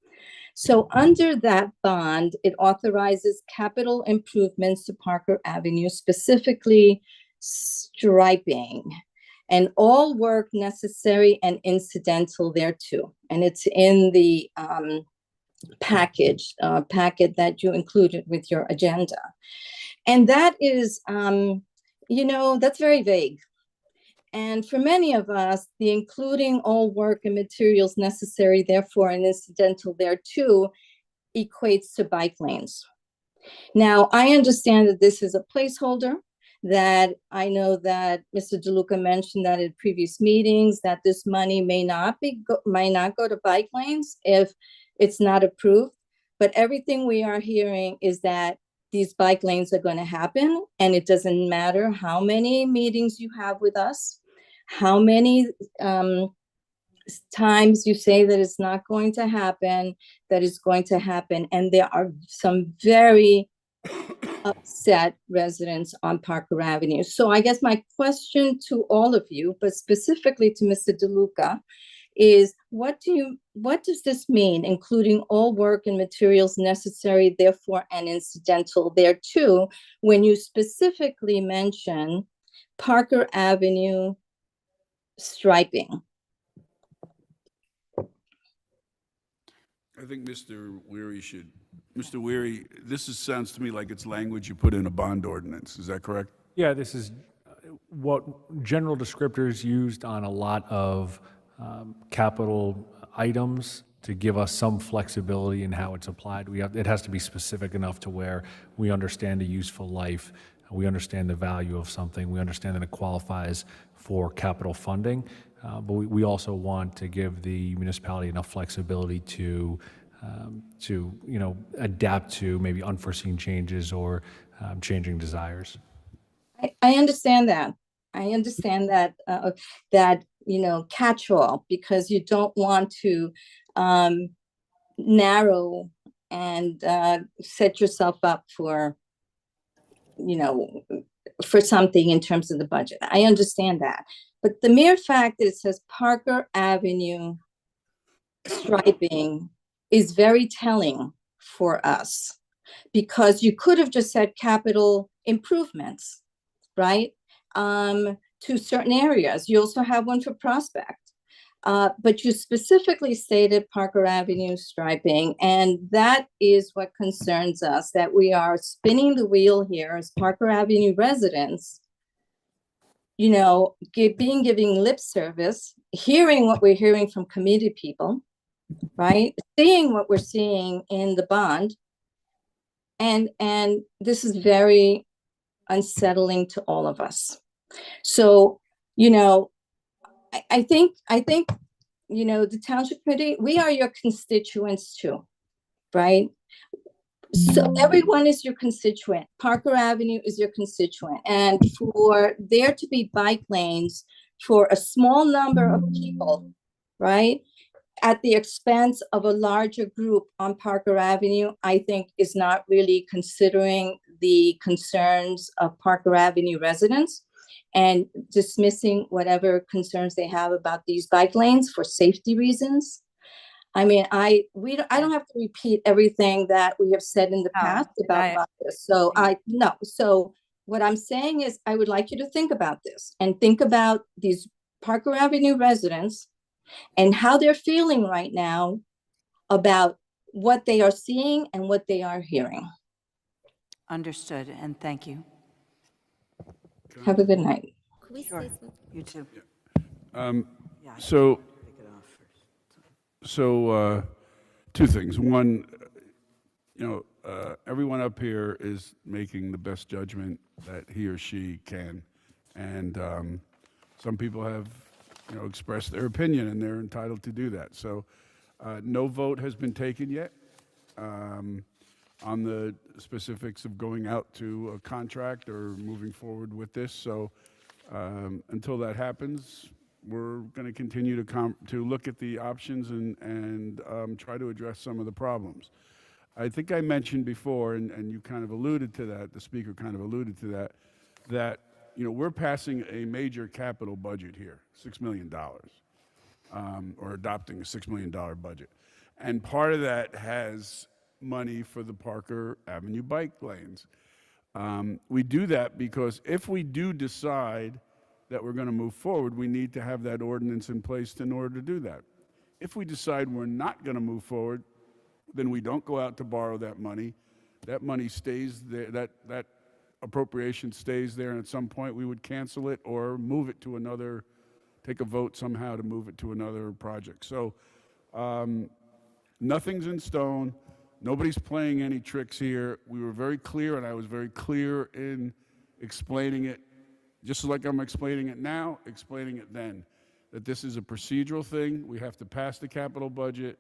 So under that bond, it authorizes capital improvements to Parker Avenue, specifically striping. and all work necessary and incidental thereto. And it's in the packet that you included with your agenda. And that is, that's very vague. And for many of us, the including all work and materials necessary, therefore, and incidental thereto equates to bike lanes. Now, I understand that this is a placeholder, that I know that Mr. DeLuca mentioned that in previous meetings, that this money may not go to bike lanes if it's not approved. But everything we are hearing is that these bike lanes are going to happen, and it doesn't matter how many meetings you have with us, how many times you say that it's not going to happen, that it's going to happen. And there are some very upset residents on Parker Avenue. So I guess my question to all of you, but specifically to Mr. DeLuca, is what does this mean, including all work and materials necessary, therefore, and incidental thereto, when you specifically mention Parker Avenue striping? I think Mr. Weary, sounds to me like it's language you put in a bond ordinance. Is that correct? Yeah, this is what general descriptors used on a lot of capital items to give us some flexibility in how it's applied. It has to be specific enough to where we understand the useful life, we understand the value of something, we understand that it qualifies for capital funding, but we also want to give the municipality enough flexibility to adapt to maybe unforeseen changes or changing desires. I understand that. I understand that catch-all, because you don't want to narrow and set yourself up for something in terms of the budget. I understand that. But the mere fact that it says Parker Avenue striping is very telling for us, because you could have just said capital improvements, right? To certain areas. You also have one for Prospect. But you specifically stated Parker Avenue striping, and that is what concerns us, that we are spinning the wheel here as Parker Avenue residents, giving lip service, hearing what we're hearing from community people, right? Seeing what we're seeing in the bond. And this is very unsettling to all of us. So, I think, the Township Committee, we are your constituents too, right? So everyone is your constituent. Parker Avenue is your constituent. And for there to be bike lanes for a small number of people, right, at the expense of a larger group on Parker Avenue, I think is not really considering the concerns of Parker Avenue residents and dismissing whatever concerns they have about these bike lanes for safety reasons. I mean, I don't have to repeat everything that we have said in the past about this. So So what I'm saying is, I would like you to think about this and think about these Parker Avenue residents and how they're feeling right now about what they are seeing and what they are hearing. Understood, and thank you. Have a good night. Sure, you too. So two things. One, everyone up here is making the best judgment that he or she can. And some people have, expressed their opinion, and they're entitled to do that. So no vote has been taken yet on the specifics of going out to a contract or moving forward with this. So until that happens, we're going to continue to look at the options and try to address some of the problems. I think I mentioned before, and you kind of alluded to that, the speaker kind of alluded to that we're passing a major capital budget here, $6 million, or adopting a $6 million budget. And part of that has money for the Parker Avenue bike lanes. We do that because if we do decide that we're going to move forward, we need to have that ordinance in place in order to do that. If we decide we're not going to move forward, then we don't go out to borrow that money. That money stays there, that appropriation stays there, and at some point we would cancel it or move it to another, take a vote somehow to move it to another project. So nothing's in stone. Nobody's playing any tricks here. We were very clear, and I was very clear in explaining it, just like I'm explaining it now, explaining it then, that this is a procedural thing. We have to pass the capital budget.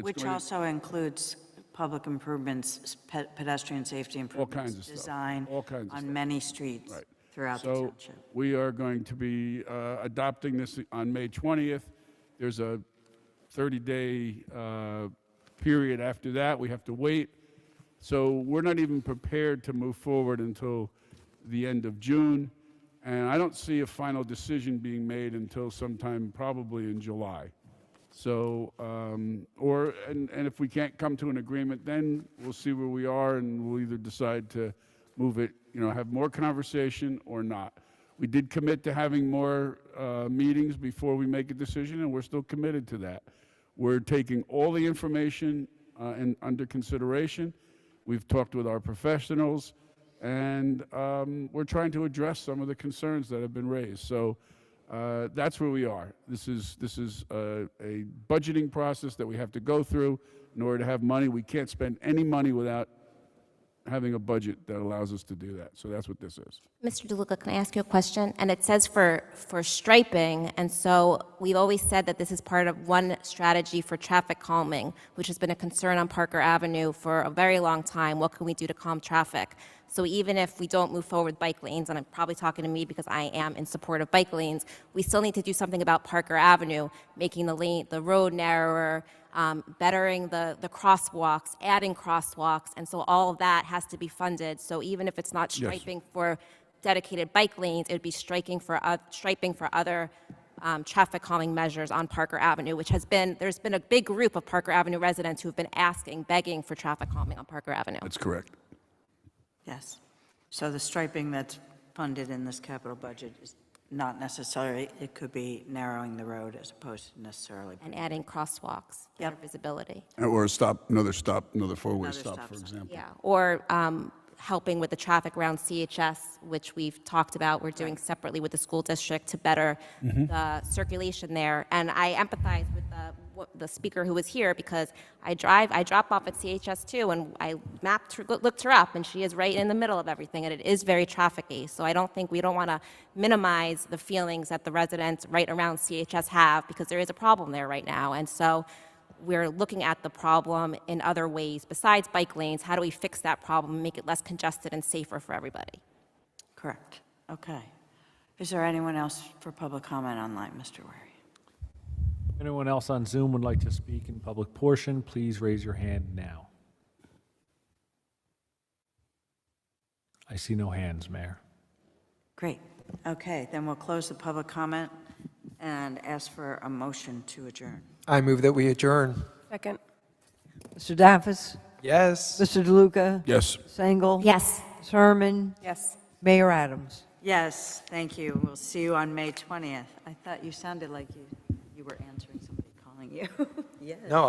Which also includes public improvements, pedestrian safety improvements. kinds of stuff. Design All kinds of on stuff. many streets Right. throughout the So township. we are going to be adopting this on May 20th. There's a 30-day period after that. We have to wait. So we're not even prepared to move forward until the end of June. And I don't see a final decision being made until sometime probably in July. So, and if we can't come to an agreement, then we'll see where we are, and we'll either decide to move it, have more conversation or not. We did commit to having more meetings before we make a decision, and we're still committed to that. We're taking all the information under consideration. We've talked with our professionals, and we're trying to address some of the concerns that have been raised. So that's where we are. This is a budgeting process that we have to go through in order to have money. We can't spend any money without having a budget that allows us to do that. So that's what this is. Mr. DeLuca, can I ask you a question? And it says for striping, and so we've always said that this is part of one strategy for traffic calming, which has been a concern on Parker Avenue for a very long time. What can we do to calm traffic? So even if we don't move forward with bike lanes, and I'm probably talking to me because I am in support of bike lanes, we still need to do something about Parker Avenue, making the road narrower, bettering the crosswalks, adding crosswalks, and so all of that has to be funded. So even if it's not striping for dedicated bike lanes, it would be striping for other traffic calming measures on Parker Avenue, which there's been a big group of Parker Avenue residents who have been begging for traffic calming on Parker Avenue. That's correct. Yes. So the striping that's funded in this capital budget is not necessary. It could be narrowing the road as opposed to necessarily. And adding crosswalks, better visibility. Or another four-way Another stop, stop for sign. example. Yeah, or helping with the traffic around CHS, which we've talked about. We're doing separately with the school district to better the circulation there. And I empathize with the speaker who was here because I drop off at CHS too, and I looked her up, and she is right in the middle of everything, and it is very trafficy. So we don't want to minimize the feelings that the residents right around CHS have, because there is a problem there right now. And so we're looking at the problem in other ways besides bike lanes. How do we fix that problem and make it less congested and safer for everybody? Correct. Okay. Is there anyone else for public comment online, Mr. Wary? Anyone else on Zoom would like to speak in public portion, please raise your hand now. I see no hands, Mayor. Great. Okay, then we'll close the public comment and ask for a motion to adjourn. I move that we adjourn. Second. Mr. Daffis? Yes. Mr. DeLuca? Yes. Sengel? Yes. Ms. Herman? Yes. Mayor Adams? Yes, thank you. We'll see you on May 20th. I thought you sounded like you were answering somebody calling you. Yes. No,